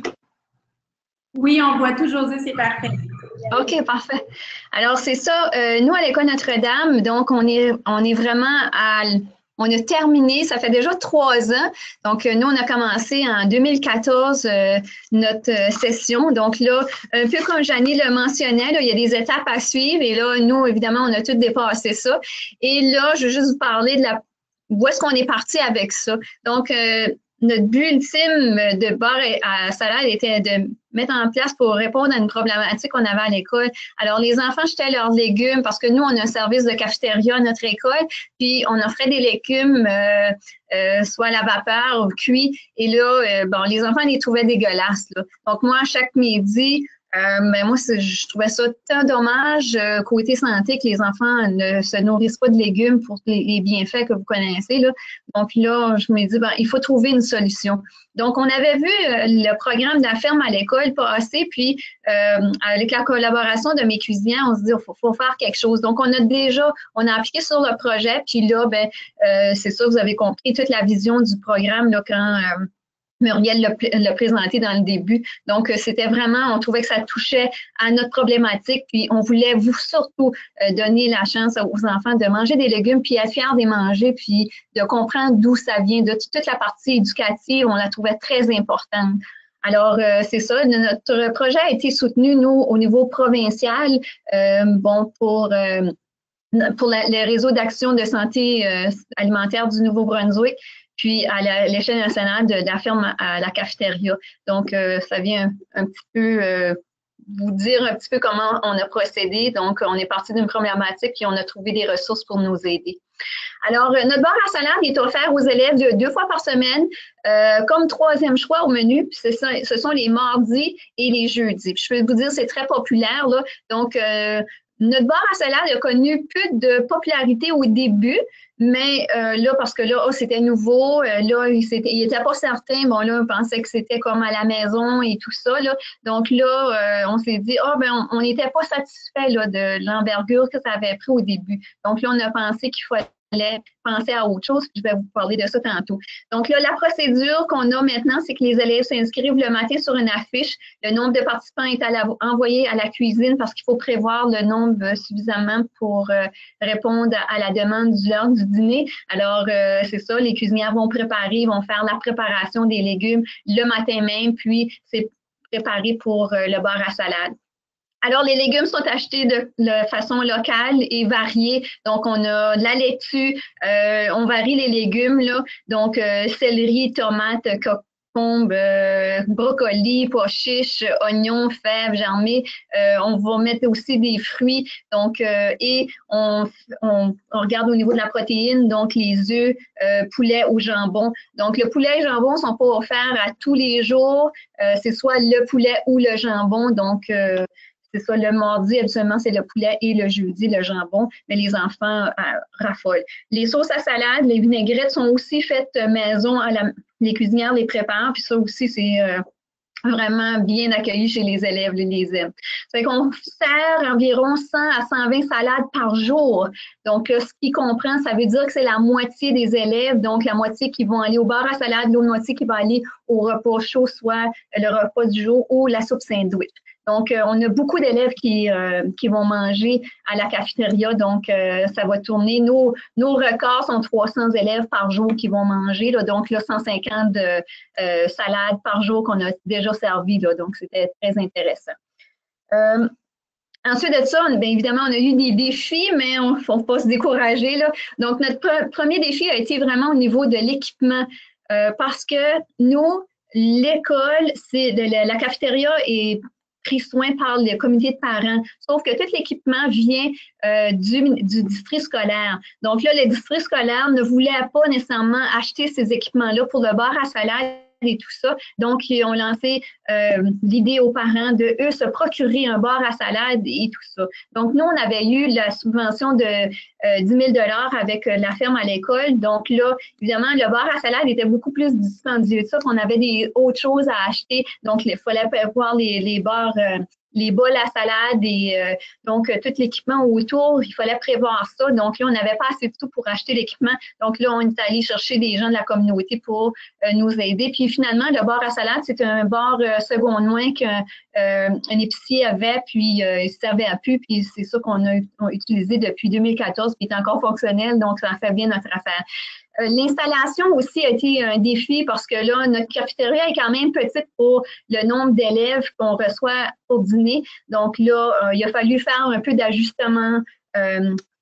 B: Oui, on voit tout, Josée, c'est parfait.
D: OK, parfait. Alors, c'est ça. Nous, à l'École Notre-Dame, donc, on est vraiment on a terminé, ça fait déjà 3 ans. Donc, nous, on a commencé en 2014 notre session. Donc là, un peu comme Janie le mentionnait, là, il y a des étapes à suivre. Et là, nous, évidemment, on a tout dépassé ça. Et là, je veux juste vous parler de où est-ce qu'on est parti avec ça. Donc, notre but ultime de bar à salade était de mettre en place pour répondre à une problématique qu'on avait à l'école. Alors, les enfants jetaient leurs légumes parce que nous, on a un service de cafétéria à notre école, puis on offrait des légumes soit à la vapeur ou cuits. Et là, bon, les enfants les trouvaient dégueulasses, là. Donc, moi, chaque midi, mais moi, je trouvais ça tant dommage côté santé que les enfants ne se nourrissent pas de légumes pour les bienfaits que vous connaissez, là. Donc là, je me dis, ben, il faut trouver une solution. Donc, on avait vu le programme de la ferme à l'école passer, puis avec la collaboration de mes cuisinières, on se dit, il faut faire quelque chose. Donc, on a appliqué sur le projet, puis là, ben, c'est ça, vous avez compris toute la vision du programme là, quand Muriel l'a présenté dans le début. Donc, c'était vraiment, on trouvait que ça touchait à notre problématique, puis on voulait surtout donner la chance aux enfants de manger des légumes, puis être fiers de les manger, puis de comprendre d'où ça vient. De toute la partie éducative, on la trouvait très importante. Alors, c'est ça, notre projet a été soutenu, nous, au niveau provincial, pour le réseau d'action de santé alimentaire du Nouveau-Brunswick, puis à l'échelle nationale de la ferme à la cafétéria. Donc, ça vient un petit peu vous dire un petit peu comment on a procédé. Donc, on est parti d'une problématique, puis on a trouvé des ressources pour nous aider. Alors, notre bar à salade est offert aux élèves 2 fois par semaine, comme 3e choix au menu. Puis ce sont les mardis et les jeudis. Puis je peux vous dire, c'est très populaire, là. Donc, notre bar à salade a connu peu de popularité au début, mais là, parce que là, c'était nouveau, là, il était pas certain. Bon, là, on pensait que c'était comme à la maison et tout ça, là. Donc là, on s'est dit, on n'était pas satisfait là, de l'envergure que ça avait pris au début. Donc là, on a pensé qu'il fallait penser à autre chose, puis je vais vous parler de ça tantôt. Donc là, la procédure qu'on a maintenant, c'est que les élèves s'inscrivent le matin sur une affiche. Le nombre de participants est envoyé à la cuisine parce qu'il faut prévoir le nombre suffisamment pour répondre à la demande de l'heure du dîner. Alors, c'est ça, les cuisinières vont faire la préparation des légumes le matin même, puis c'est préparé pour le bar à salade. Alors, les légumes sont achetés de façon locale et variée. Donc, on a de la laitue, on varie les légumes, là. Donc, céleri, tomates, concombre, brocoli, pois chiches, oignons, fèves, germés. On va mettre aussi des fruits. Donc, et on regarde au niveau de la protéine, donc les œufs, poulet ou jambon. Donc, le poulet et le jambon ne sont pas offerts à tous les jours. C'est soit le poulet ou le jambon. Donc, c'est ça, le mardi, habituellement, c'est le poulet et le jeudi, le jambon, mais les enfants raffolent. Les sauces à salade, les vinaigrettes sont aussi faites maison. Les cuisinières les préparent, puis ça aussi, c'est vraiment bien accueillis chez les élèves, les aiment. C'est qu'on sert environ 100 à 120 salades par jour. Donc, ce qui comprend, ça veut dire que c'est la moitié des élèves, donc la moitié qui vont aller au bar à salade, l'autre moitié qui va aller au repas chaud, soit le repas du jour ou la soupe sandwich. Donc, on a beaucoup d'élèves qui vont manger à la cafétéria. Donc, ça va tourner. Nos records sont 300 élèves par jour qui vont manger. Là, donc, là, 150 salades par jour qu'on a déjà servi. Là, donc, c'était très intéressant. Ensuite de ça, bien évidemment, on a eu des défis, mais il ne faut pas se décourager. Là. Donc, notre premier défi a été vraiment au niveau de l'équipement. Parce que nous, l'école, la cafétéria est pris soin par le comité de parents. Sauf que tout l'équipement vient du district scolaire. Donc là, le district scolaire ne voulait pas nécessairement acheter ces équipements-là pour le bar à salade et tout ça. Donc, ils ont lancé l'idée aux parents de, eux, se procurer un bar à salade et tout ça. Donc, nous, on avait eu la subvention de 10 000 $ avec la ferme à l'école. Donc là, évidemment, le bar à salade était beaucoup plus dispendieux. Ça, qu'on avait des autres choses à acheter. Donc, il fallait voir les bars, les bols à salade et donc tout l'équipement autour, il fallait prévoir ça. Donc là, on n'avait pas assez de tout pour acheter l'équipement. Donc là, on est allé chercher des gens de la communauté pour nous aider. Puis finalement, le bar à salade, c'est un bar seconde main qu'un épicier avait, puis il servait à plus. Puis c'est ça qu'on a utilisé depuis 2014, puis il est encore fonctionnel. Donc, ça fait bien notre affaire. L'installation aussi a été un défi parce que là, notre cafétéria est quand même petite pour le nombre d'élèves qu'on reçoit au dîner. Donc là, il a fallu faire un peu d'ajustement.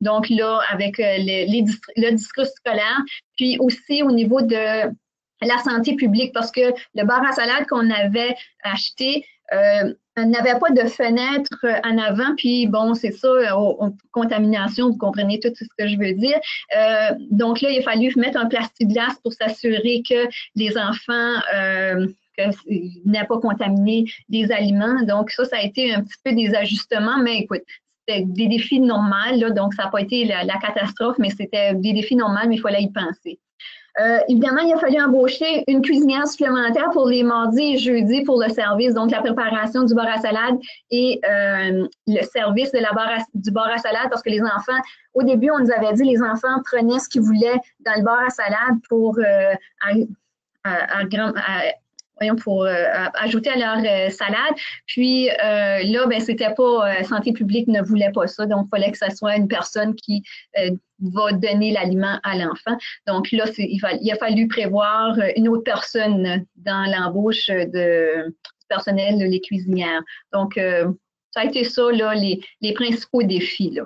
D: Donc là, avec le district scolaire, puis aussi au niveau de la santé publique parce que le bar à salade qu'on avait acheté, n'avait pas de fenêtre en avant, puis bon, c'est ça, contamination, vous comprenez tout ce que je veux dire. Donc là, il a fallu mettre un plexiglas pour s'assurer que les enfants n'aient pas contaminé les aliments. Donc ça a été un petit peu des ajustements, mais écoute, c'était des défis normaux, là, donc ça n'a pas été la catastrophe, mais c'était des défis normaux, mais il fallait y penser. Évidemment, il a fallu embaucher une cuisinière supplémentaire pour les mardis et jeudis pour le service, donc la préparation du bar à salade et le service de du bar à salade parce que les enfants, au début, on nous avait dit les enfants prenaient ce qu'ils voulaient dans le bar à salade pour ajouter à leur salade. Puis là, ben, c'était pas, Santé publique ne voulait pas ça, donc il fallait que ce soit une personne qui va donner l'aliment à l'enfant. Donc là, il a fallu prévoir une autre personne dans l'embauche du personnel, les cuisinières. Donc, ça a été ça, là, les principaux défis, là.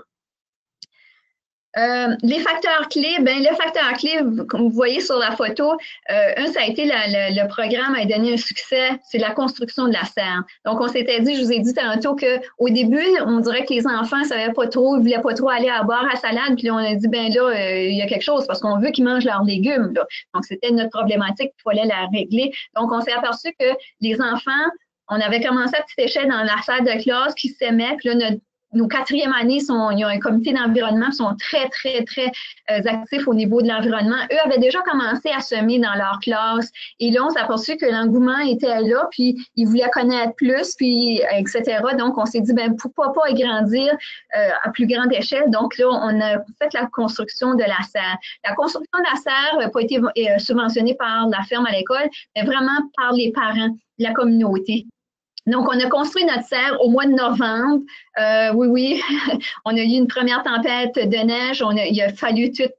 D: Les facteurs clés, le facteur clé, comme vous voyez sur la photo, ça a été le programme a donné un succès, c'est la construction de la serre. Donc, on s'était dit, je vous ai dit tantôt qu'au début, on dirait que les enfants ne savaient pas trop, ils voulaient pas trop aller à bar à salade, puis là, on a dit, il y a quelque chose parce qu'on veut qu'ils mangent leurs légumes, là. Donc, c'était notre problématique, il fallait la régler. Donc, on s'est aperçu que les enfants, on avait commencé à petite échelle dans la salle de classe qui s'aimaient, puis là, nos quatrième années, il y a un comité d'environnement, ils sont très, très, très actifs au niveau de l'environnement. Eux avaient déjà commencé à semer dans leur classe. Et là, on s'est aperçu que l'engouement était là, puis ils voulaient connaître plus, puis etc. Donc, on s'est dit, pourquoi pas agrandir à plus grande échelle. Donc là, on a fait la construction de la serre. La construction de la serre n'a pas été subventionnée par la ferme à l'école, mais vraiment par les parents, la communauté. Donc, on a construit notre serre au mois de novembre. Oui, on a eu une première tempête de neige. Il a fallu tout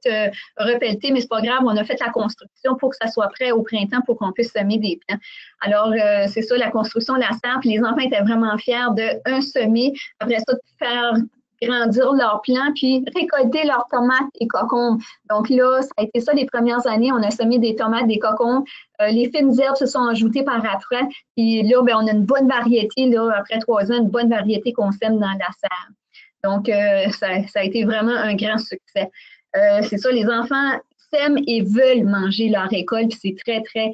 D: repelleter, mais c'est pas grave. On a fait la construction pour que ça soit prêt au printemps pour qu'on puisse semer des plants. Alors, c'est ça, la construction de la serre. Puis les enfants étaient vraiment fiers de semer. Après ça, de faire grandir leurs plants, puis récolter leurs tomates et cocombes. Donc là, ça a été ça les premières années. On a semé des tomates, des cocombes. Les fines herbes se sont ajoutées par après. Puis là, on a une bonne variété, là, après 3 ans, une bonne variété qu'on sème dans la serre. Donc, ça a été vraiment un grand succès. C'est ça, les enfants s'aiment et veulent manger leur récolte, puis c'est très, très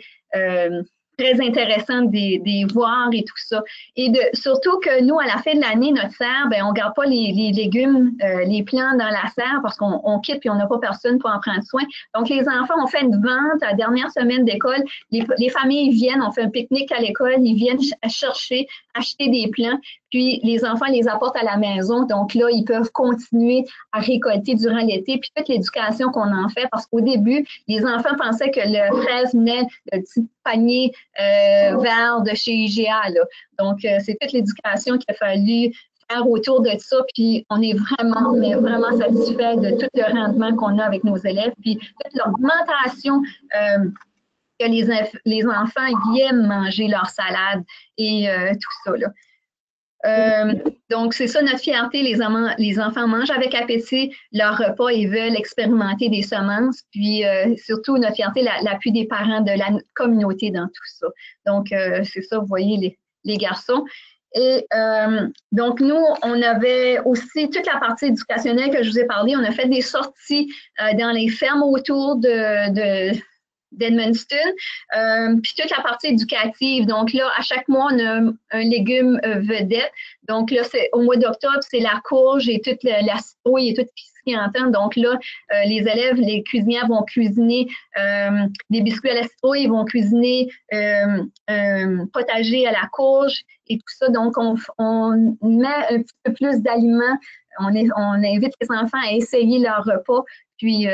D: très intéressant de voir et tout ça. Et surtout que nous, à la fin de l'année, notre serre, ben, on garde pas les légumes, les plants dans la serre parce qu'on quitte puis on n'a pas personne pour en prendre soin. Donc, les enfants, on fait une vente à la dernière semaine d'école. Les familles viennent, on fait un pique-nique à l'école, ils viennent chercher, acheter des plants, puis les enfants les apportent à la maison. Donc là, ils peuvent continuer à récolter durant l'été, puis toute l'éducation qu'on en fait, parce qu'au début, les enfants pensaient que le fraise venait d'un petit panier vert de chez IGA, là. Donc, c'est toute l'éducation qu'il a fallu faire autour de ça, puis on est vraiment satisfait de tout le rendement qu'on a avec nos élèves, puis toute l'augmentation que les enfants viennent manger leur salade et tout ça, là. Donc, c'est ça notre fierté. Les enfants mangent avec appétit leur repas et veulent expérimenter des semences. Puis, surtout, notre fierté, l'appui des parents de la communauté dans tout ça. Donc, c'est ça, vous voyez, les garçons. Et donc, nous, on avait aussi toute la partie éducationnelle que je vous ai parlé. On a fait des sorties dans les fermes autour d'Edmundston, puis toute la partie éducative. Donc là, à chaque mois, on a un légume vedette. Donc là, au mois d'octobre, c'est la courge et toute la citrouille et tout ce qui entend. Donc là, les élèves, les cuisinières vont cuisiner des biscuits à la citrouille, ils vont cuisiner potager à la courge et tout ça. Donc, on met un petit peu plus d'aliments. On invite les enfants à essayer leur repas, puis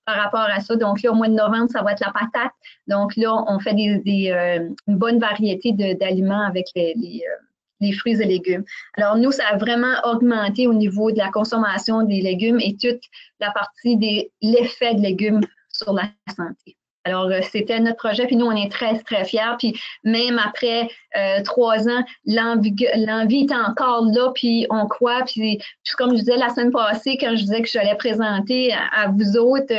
D: par rapport à ça. Donc là, au mois de novembre, ça va être la patate. Donc là, on fait une bonne variété d'aliments avec les fruits et légumes. Alors nous, ça a vraiment augmenté au niveau de la consommation des légumes et toute la partie de l'effet de légumes sur la santé. Alors, c'était notre projet, puis nous, on est très, très fiers. Puis même après 3 ans, l'envie est encore là, puis on croit. Puis comme je disais la semaine passée, quand je disais que j'allais présenter à vous autres,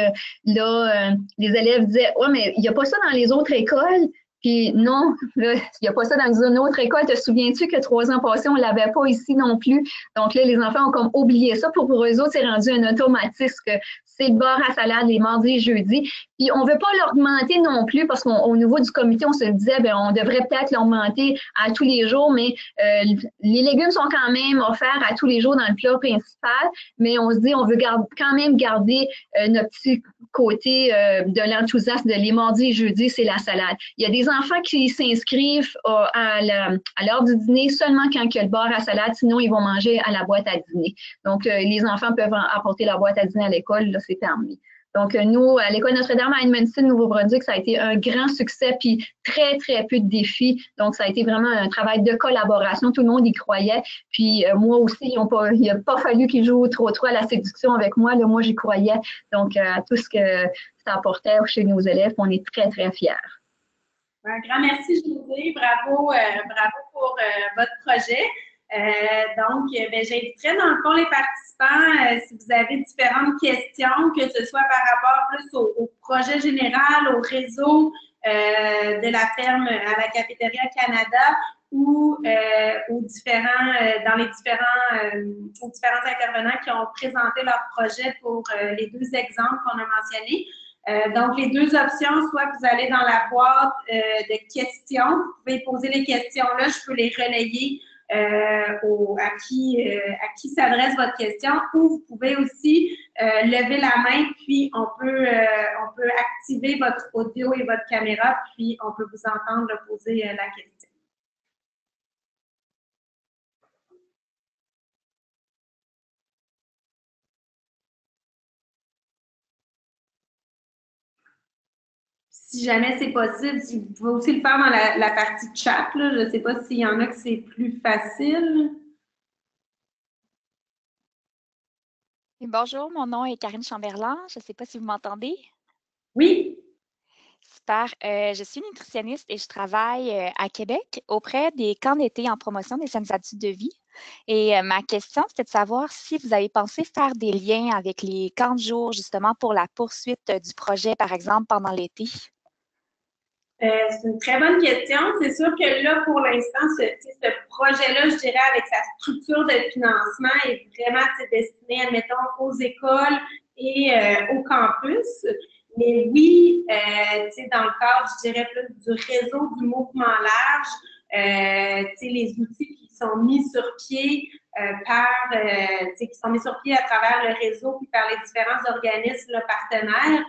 D: les élèves disaient « Ouais, mais il n'y a pas ça dans les autres écoles. » Puis non, il n'y a pas ça dans une autre école. Te souviens-tu que 3 ans passés, on ne l'avait pas ici non plus? Donc là, les enfants ont comme oublié ça. Pour eux autres, c'est rendu un automatisme que c'est le bar à salade les mardis et jeudis. Puis on ne veut pas l'augmenter non plus parce qu'au niveau du comité, on se disait, ben on devrait peut-être l'augmenter à tous les jours, mais les légumes sont quand même offerts à tous les jours dans le plat principal, mais on se dit, on veut quand même garder notre petit côté de l'enthousiasme de les mardis et jeudis, c'est la salade. Il y a des enfants qui s'inscrivent à l'heure du dîner seulement quand il y a le bar à salade, sinon ils vont manger à la boîte à dîner. Donc, les enfants peuvent apporter leur boîte à dîner à l'école, là, c'est permis. Donc, nous, à l'École Notre-Dame à Edmundston, Nouveau-Brunswick, ça a été un grand succès, puis très, très peu de défis. Donc, ça a été vraiment un travail de collaboration. Tout le monde y croyait. Puis, moi aussi, il n'a pas fallu qu'ils jouent trop à la séduction avec moi. Là, moi, j'y croyais. Donc, à tout ce que ça apportait chez nos élèves, on est très, très fiers.
B: Un grand merci, Josée. Bravo pour votre projet. Donc, j'inviterais dans le fond les participants, si vous avez différentes questions, que ce soit par rapport plus au projet général, au réseau de la ferme à la Cafétéria Canada ou aux différents intervenants qui ont présenté leur projet pour les 2 exemples qu'on a mentionnés. Donc, les 2 options, soit vous allez dans la boîte de questions, vous pouvez poser les questions là, je peux les relayer à qui s'adresse votre question, ou vous pouvez aussi lever la main, puis on peut activer votre audio et votre caméra, puis on peut vous entendre poser la question. Si jamais c'est possible, vous pouvez aussi le faire dans la partie chat. Là. Je ne sais pas s'il y en a que c'est plus facile.
E: Bonjour, mon nom est Karine Chamberlain. Je ne sais pas si vous m'entendez.
B: Oui.
E: Super. Je suis nutritionniste et je travaille à Québec auprès des camps d'été en promotion des saines habitudes de vie. Et ma question, c'était de savoir si vous avez pensé faire des liens avec les camps de jour, justement, pour la poursuite du projet, par exemple, pendant l'été.
B: C'est une très bonne question. C'est sûr que là, pour l'instant, ce projet-là, je dirais, avec sa structure de financement, est vraiment destiné, admettons, aux écoles et au campus. Mais oui, tu sais, dans le cadre, je dirais plus du réseau du mouvement large, tu sais, les outils qui sont mis sur pied tu sais, qui sont mis sur pied à travers le réseau puis par les différents organismes là, partenaires,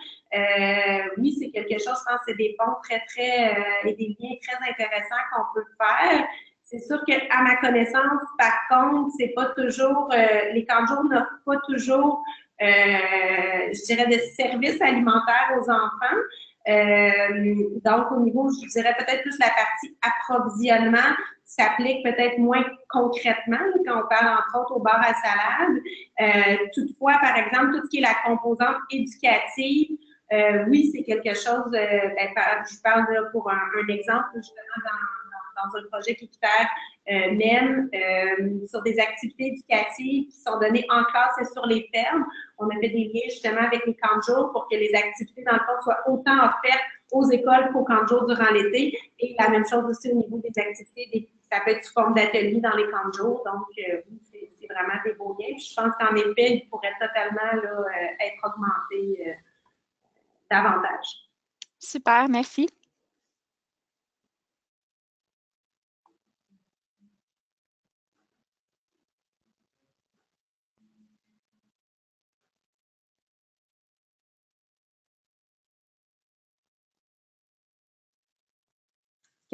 B: oui, c'est quelque chose, je pense, c'est des ponts et des liens très intéressants qu'on peut faire. C'est sûr qu'à ma connaissance, par contre, c'est pas toujours, les camps de jour n'offrent pas toujours, je dirais, de services alimentaires aux enfants. Donc, au niveau, je dirais peut-être plus la partie approvisionnement s'applique peut-être moins concrètement là, quand on parle entre autres au bar à salade. Toutefois, par exemple, tout ce qui est la composante éducative, oui, c'est quelque chose, je parle là, pour un exemple, justement, dans un projet qu'Équiterre mène sur des activités éducatives qui sont données en classe et sur les fermes. On a fait des liens justement avec les camps de jour pour que les activités, dans le fond, soient autant offertes aux écoles qu'aux camps de jour durant l'été. Et la même chose aussi au niveau des activités, ça peut être sous forme d'ateliers dans les camps de jour. Donc, oui, c'est vraiment des beaux liens. Puis je pense qu'en effet, il pourrait totalement là, être augmenté davantage.
E: Super, merci.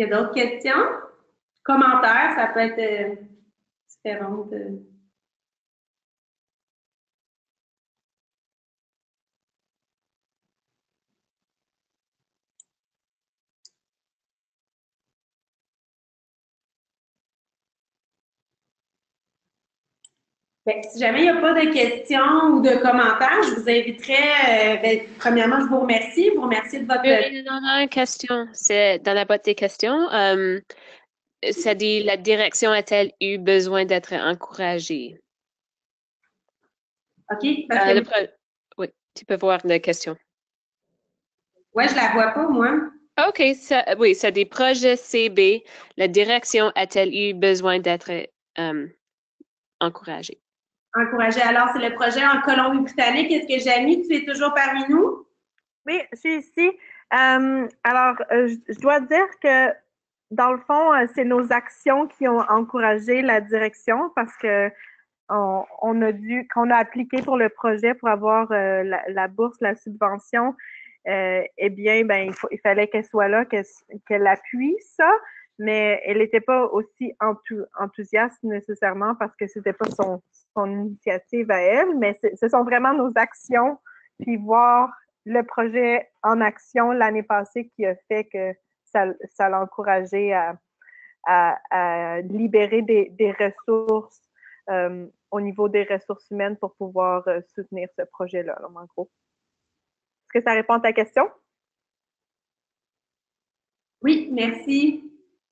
B: Est-ce qu'il y a d'autres questions? Commentaires, ça peut être différent. Si jamais il n'y a pas de questions ou de commentaires, je vous inviterais, premièrement, je vous remercie. Vous remercie de votre...
F: Oui, non, une question. C'est dans la boîte des questions. Ça dit, la direction a-t-elle eu besoin d'être encouragée?
B: OK. Parce que...
F: Oui, tu peux voir la question.
B: Oui, je ne la vois pas, moi.
F: OK, oui, ça dit projet CB. La direction a-t-elle eu besoin d'être encouragée?
B: Encouragée. Alors, c'est le projet en Colombie-Britannique. Est-ce que Jamie, tu es toujours parmi nous?
C: Oui, je suis ici. Je dois dire que dans le fond, c'est nos actions qui ont encouragé la direction parce que qu'on a appliqué pour le projet pour avoir la bourse, la subvention. Eh bien, il fallait qu'elle soit là, qu'elle appuie ça, mais elle n'était pas aussi enthousiaste nécessairement parce que c'était pas son initiative à elle, mais ce sont vraiment nos actions, puis voir le projet en action l'année passée qui a fait que ça l'a encouragé à libérer des ressources au niveau des ressources humaines pour pouvoir soutenir ce projet-là, en gros. Est-ce que ça répond à ta question?
B: Oui, merci.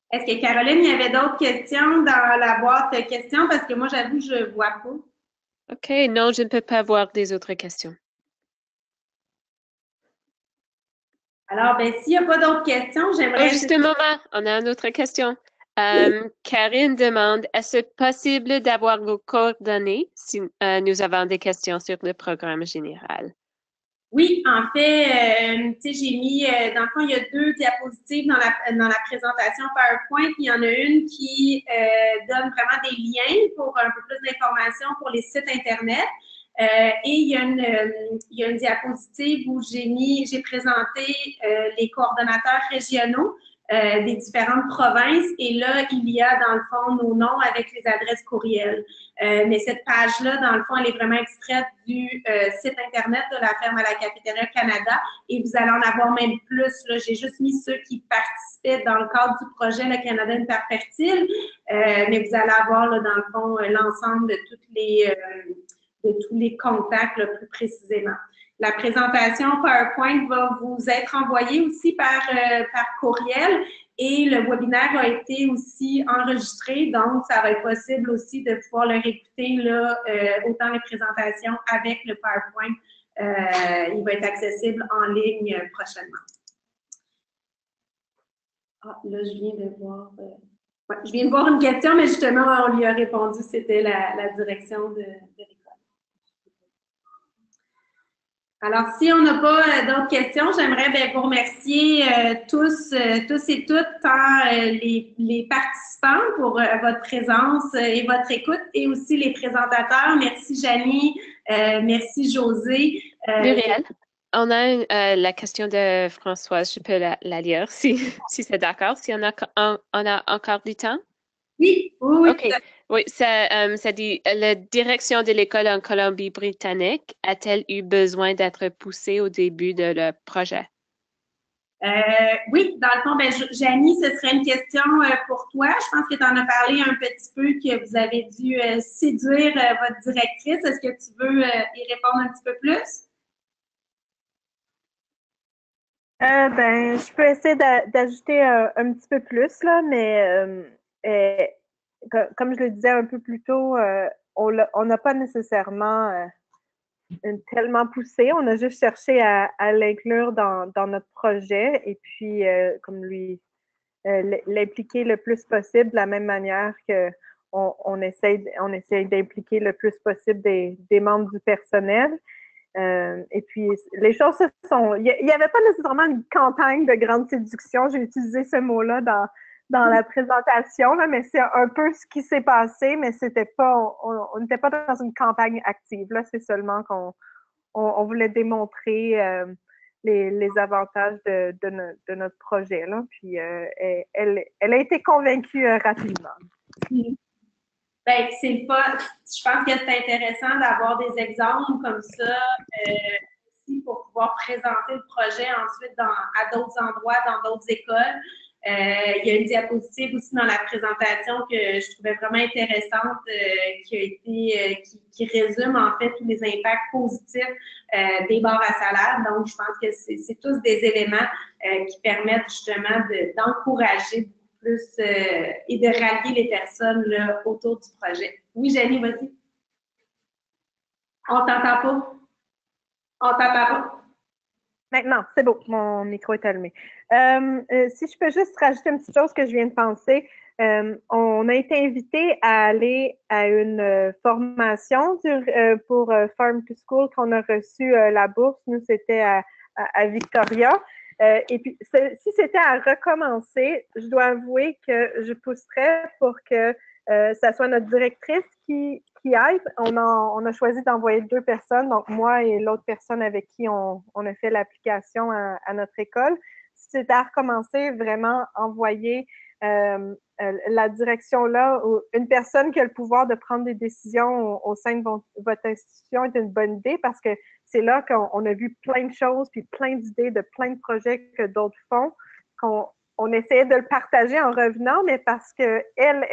B: Est-ce que Caroline, il y avait d'autres questions dans la boîte de questions? Parce que moi, j'avoue, je ne vois pas.
F: OK, non, je ne peux pas voir des autres questions.
B: Alors, s'il n'y a pas d'autres questions, j'aimerais...
F: juste un moment, on a une autre question. Karine demande, est-ce possible d'avoir vos coordonnées si nous avons des questions sur le programme général?
B: Oui, en fait, tu sais, j'ai mis, dans le fond, il y a 2 diapositives dans la présentation PowerPoint. Il y en a une qui donne vraiment des liens pour un peu plus d'informations pour les sites Internet. Et il y a une diapositive où j'ai présenté les coordonnateurs régionaux des différentes provinces. Et là, il y a dans le fond nos noms avec les adresses courriels. Mais cette page-là, dans le fond, elle est vraiment extraite du site Internet de la ferme à la cafétéria Canada. Et vous allez en avoir même plus. J'ai juste mis ceux qui participaient dans le cadre du projet Le Canada Interfertile. Mais vous allez avoir, là, dans le fond, l'ensemble de tous les contacts, là, plus précisément. La présentation PowerPoint va vous être envoyée aussi par courriel et le webinaire a été aussi enregistré, donc ça va être possible aussi de pouvoir le réécouter là, autant les présentations avec le PowerPoint. Il va être accessible en ligne prochainement. Ah, là, je viens de voir... ouais, je viens de voir une question, mais justement, on lui a répondu, c'était la direction de l'école. Alors, si on n'a pas d'autres questions, j'aimerais vous remercier tous et toutes, tant les participants pour votre présence et votre écoute, et aussi les présentateurs. Merci Janie, merci José.
F: Muriel, on a la question de Françoise, je peux la lire si c'est d'accord, si on a encore du temps.
B: Oui, oui.
F: OK. Oui, ça dit, la direction de l'école en Colombie-Britannique a-t-elle eu besoin d'être poussée au début de le projet?
B: Oui, dans le fond, Janie, ce serait une question pour toi. Je pense que tu en as parlé un petit peu, que vous avez dû séduire votre directrice. Est-ce que tu veux y répondre un petit peu plus?
C: Je peux essayer d'ajouter un petit peu plus, là, mais comme je le disais un peu plus tôt, on n'a pas nécessairement tellement poussé. On a juste cherché à l'inclure dans notre projet et puis comme l'impliquer le plus possible de la même manière que on essaye d'impliquer le plus possible des membres du personnel. Et puis, les choses se sont... Il n'y avait pas nécessairement une campagne de grande séduction. J'ai utilisé ce mot-là dans la présentation, là, mais c'est un peu ce qui s'est passé, mais c'était pas... On n'était pas dans une campagne active. Là, c'est seulement qu'on voulait démontrer les avantages de notre projet. Là. Puis, elle a été convaincue rapidement.
B: C'est le fun. Je pense que c'est intéressant d'avoir des exemples comme ça aussi pour pouvoir présenter le projet ensuite à d'autres endroits, dans d'autres écoles. Il y a une diapositive aussi dans la présentation que je trouvais vraiment intéressante qui résume en fait tous les impacts positifs des bars à salade. Donc, je pense que c'est tous des éléments qui permettent justement d'encourager plus et de rallier les personnes là, autour du projet. Oui, Jenny, vas-y. On t'entend pas. On t'entend pas.
C: Maintenant, c'est beau, mon micro est allumé. Si je peux juste rajouter une petite chose que je viens de penser, on a été invité à aller à une formation pour Farm to School qu'on a reçu la bourse. Nous, c'était à Victoria. Et puis, si c'était à recommencer, je dois avouer que je pousserais pour que ça soit notre directrice qui aille. On a choisi d'envoyer 2 personnes, donc moi et l'autre personne avec qui on a fait l'application à notre école. Si c'était à recommencer, vraiment envoyer la direction là, une personne qui a le pouvoir de prendre des décisions au sein de votre institution est une bonne idée parce que c'est là qu'on a vu plein de choses puis plein d'idées de plein de projets que d'autres font, qu'on essayait de le partager en revenant, mais parce qu'elle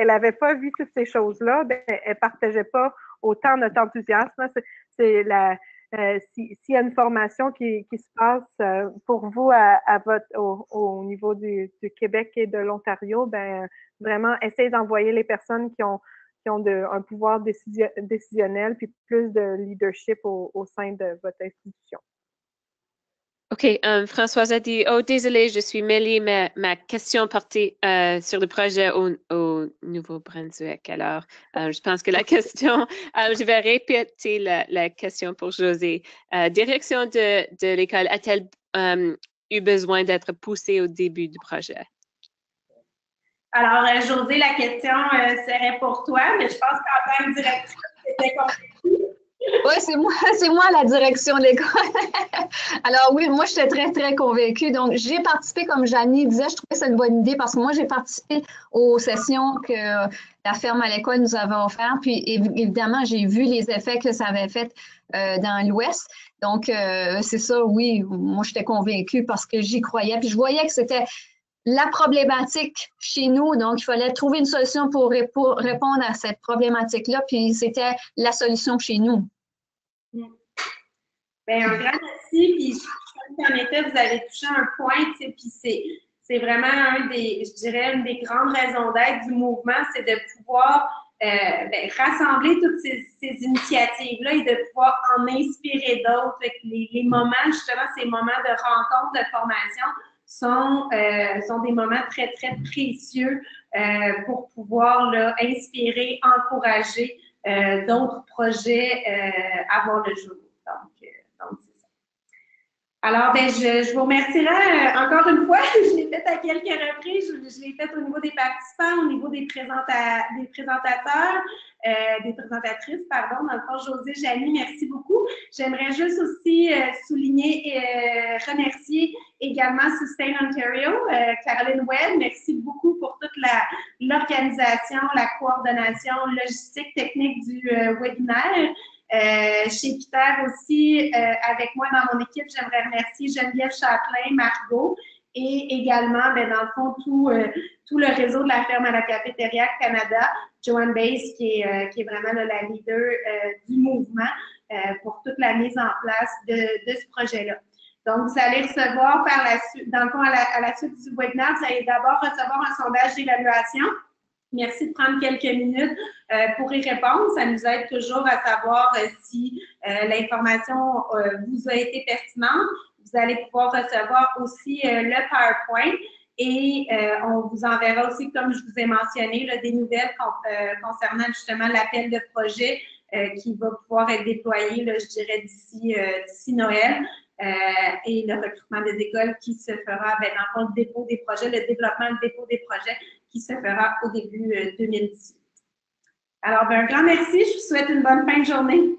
C: n'avait pas vu toutes ces choses-là, elle ne partageait pas autant notre enthousiasme. S'il y a une formation qui se passe pour vous au niveau du Québec et de l'Ontario, vraiment, essayez d'envoyer les personnes qui ont un pouvoir décisionnel puis plus de leadership au sein de votre institution.
F: OK. Françoise a dit, oh, désolé, je suis mêlée, mais ma question portait sur le projet au Nouveau-Brunswick. Alors, je pense que la question, je vais répéter la question pour José. Direction de l'école a-t-elle eu besoin d'être poussée au début du projet?
B: Alors, José, la question serait pour toi, mais je pense qu'en tant que directrice, c'était compliqué.
D: Oui, c'est moi la direction de l'école. Alors oui, moi, j'étais très, très convaincue. Donc, j'ai participé, comme Janie disait, je trouvais que c'est une bonne idée parce que moi, j'ai participé aux sessions que la ferme à l'école nous avait offertes. Puis, évidemment, j'ai vu les effets que ça avait fait dans l'Ouest. Donc, c'est ça, oui, moi, j'étais convaincue parce que j'y croyais. Puis, je voyais que c'était la problématique chez nous. Donc, il fallait trouver une solution pour répondre à cette problématique-là. Puis, c'était la solution chez nous.
B: Un grand merci. Puis, je pense qu'en effet, vous avez touché un point, puis c'est vraiment une des grandes raisons d'être du mouvement, c'est de pouvoir rassembler toutes ces initiatives-là et de pouvoir en inspirer d'autres. Les moments, justement, ces moments de rencontre, de formation sont des moments très, très précieux pour pouvoir là, inspirer, encourager d'autres projets à voir le jour. Donc, c'est ça. Alors, ben, je vous remercierai encore une fois. Je l'ai fait à quelques reprises. Je l'ai fait au niveau des participants, au niveau des présentateurs, des présentatrices, pardon. Dans le fond, Josée, Janie, merci beaucoup. J'aimerais juste aussi souligner et remercier également Sustain Ontario, Caroline Webb. Merci beaucoup pour toute l'organisation, la coordination logistique technique du webinaire. Chez Peter aussi, avec moi dans mon équipe, j'aimerais remercier Geneviève Châtelain, Margot, et également, ben, dans le fond, tout le réseau de la ferme à la cafétéria Canada, Joanne Bass, qui est vraiment là, la leader du mouvement pour toute la mise en place de ce projet-là. Donc, vous allez recevoir par la suite, dans le fond, à la suite du webinaire, vous allez d'abord recevoir un sondage d'évaluation. Merci de prendre quelques minutes pour y répondre. Ça nous aide toujours à savoir si l'information vous a été pertinente. Vous allez pouvoir recevoir aussi le PowerPoint et on vous enverra aussi, comme je vous ai mentionné, là, des nouvelles concernant justement l'appel de projet qui va pouvoir être déployé, là, je dirais, d'ici Noël. Et le recrutement des écoles qui se fera dans le dépôt des projets, le développement, le dépôt des projets qui se fera au début 2018. Alors, un grand merci. Je vous souhaite une bonne fin de journée.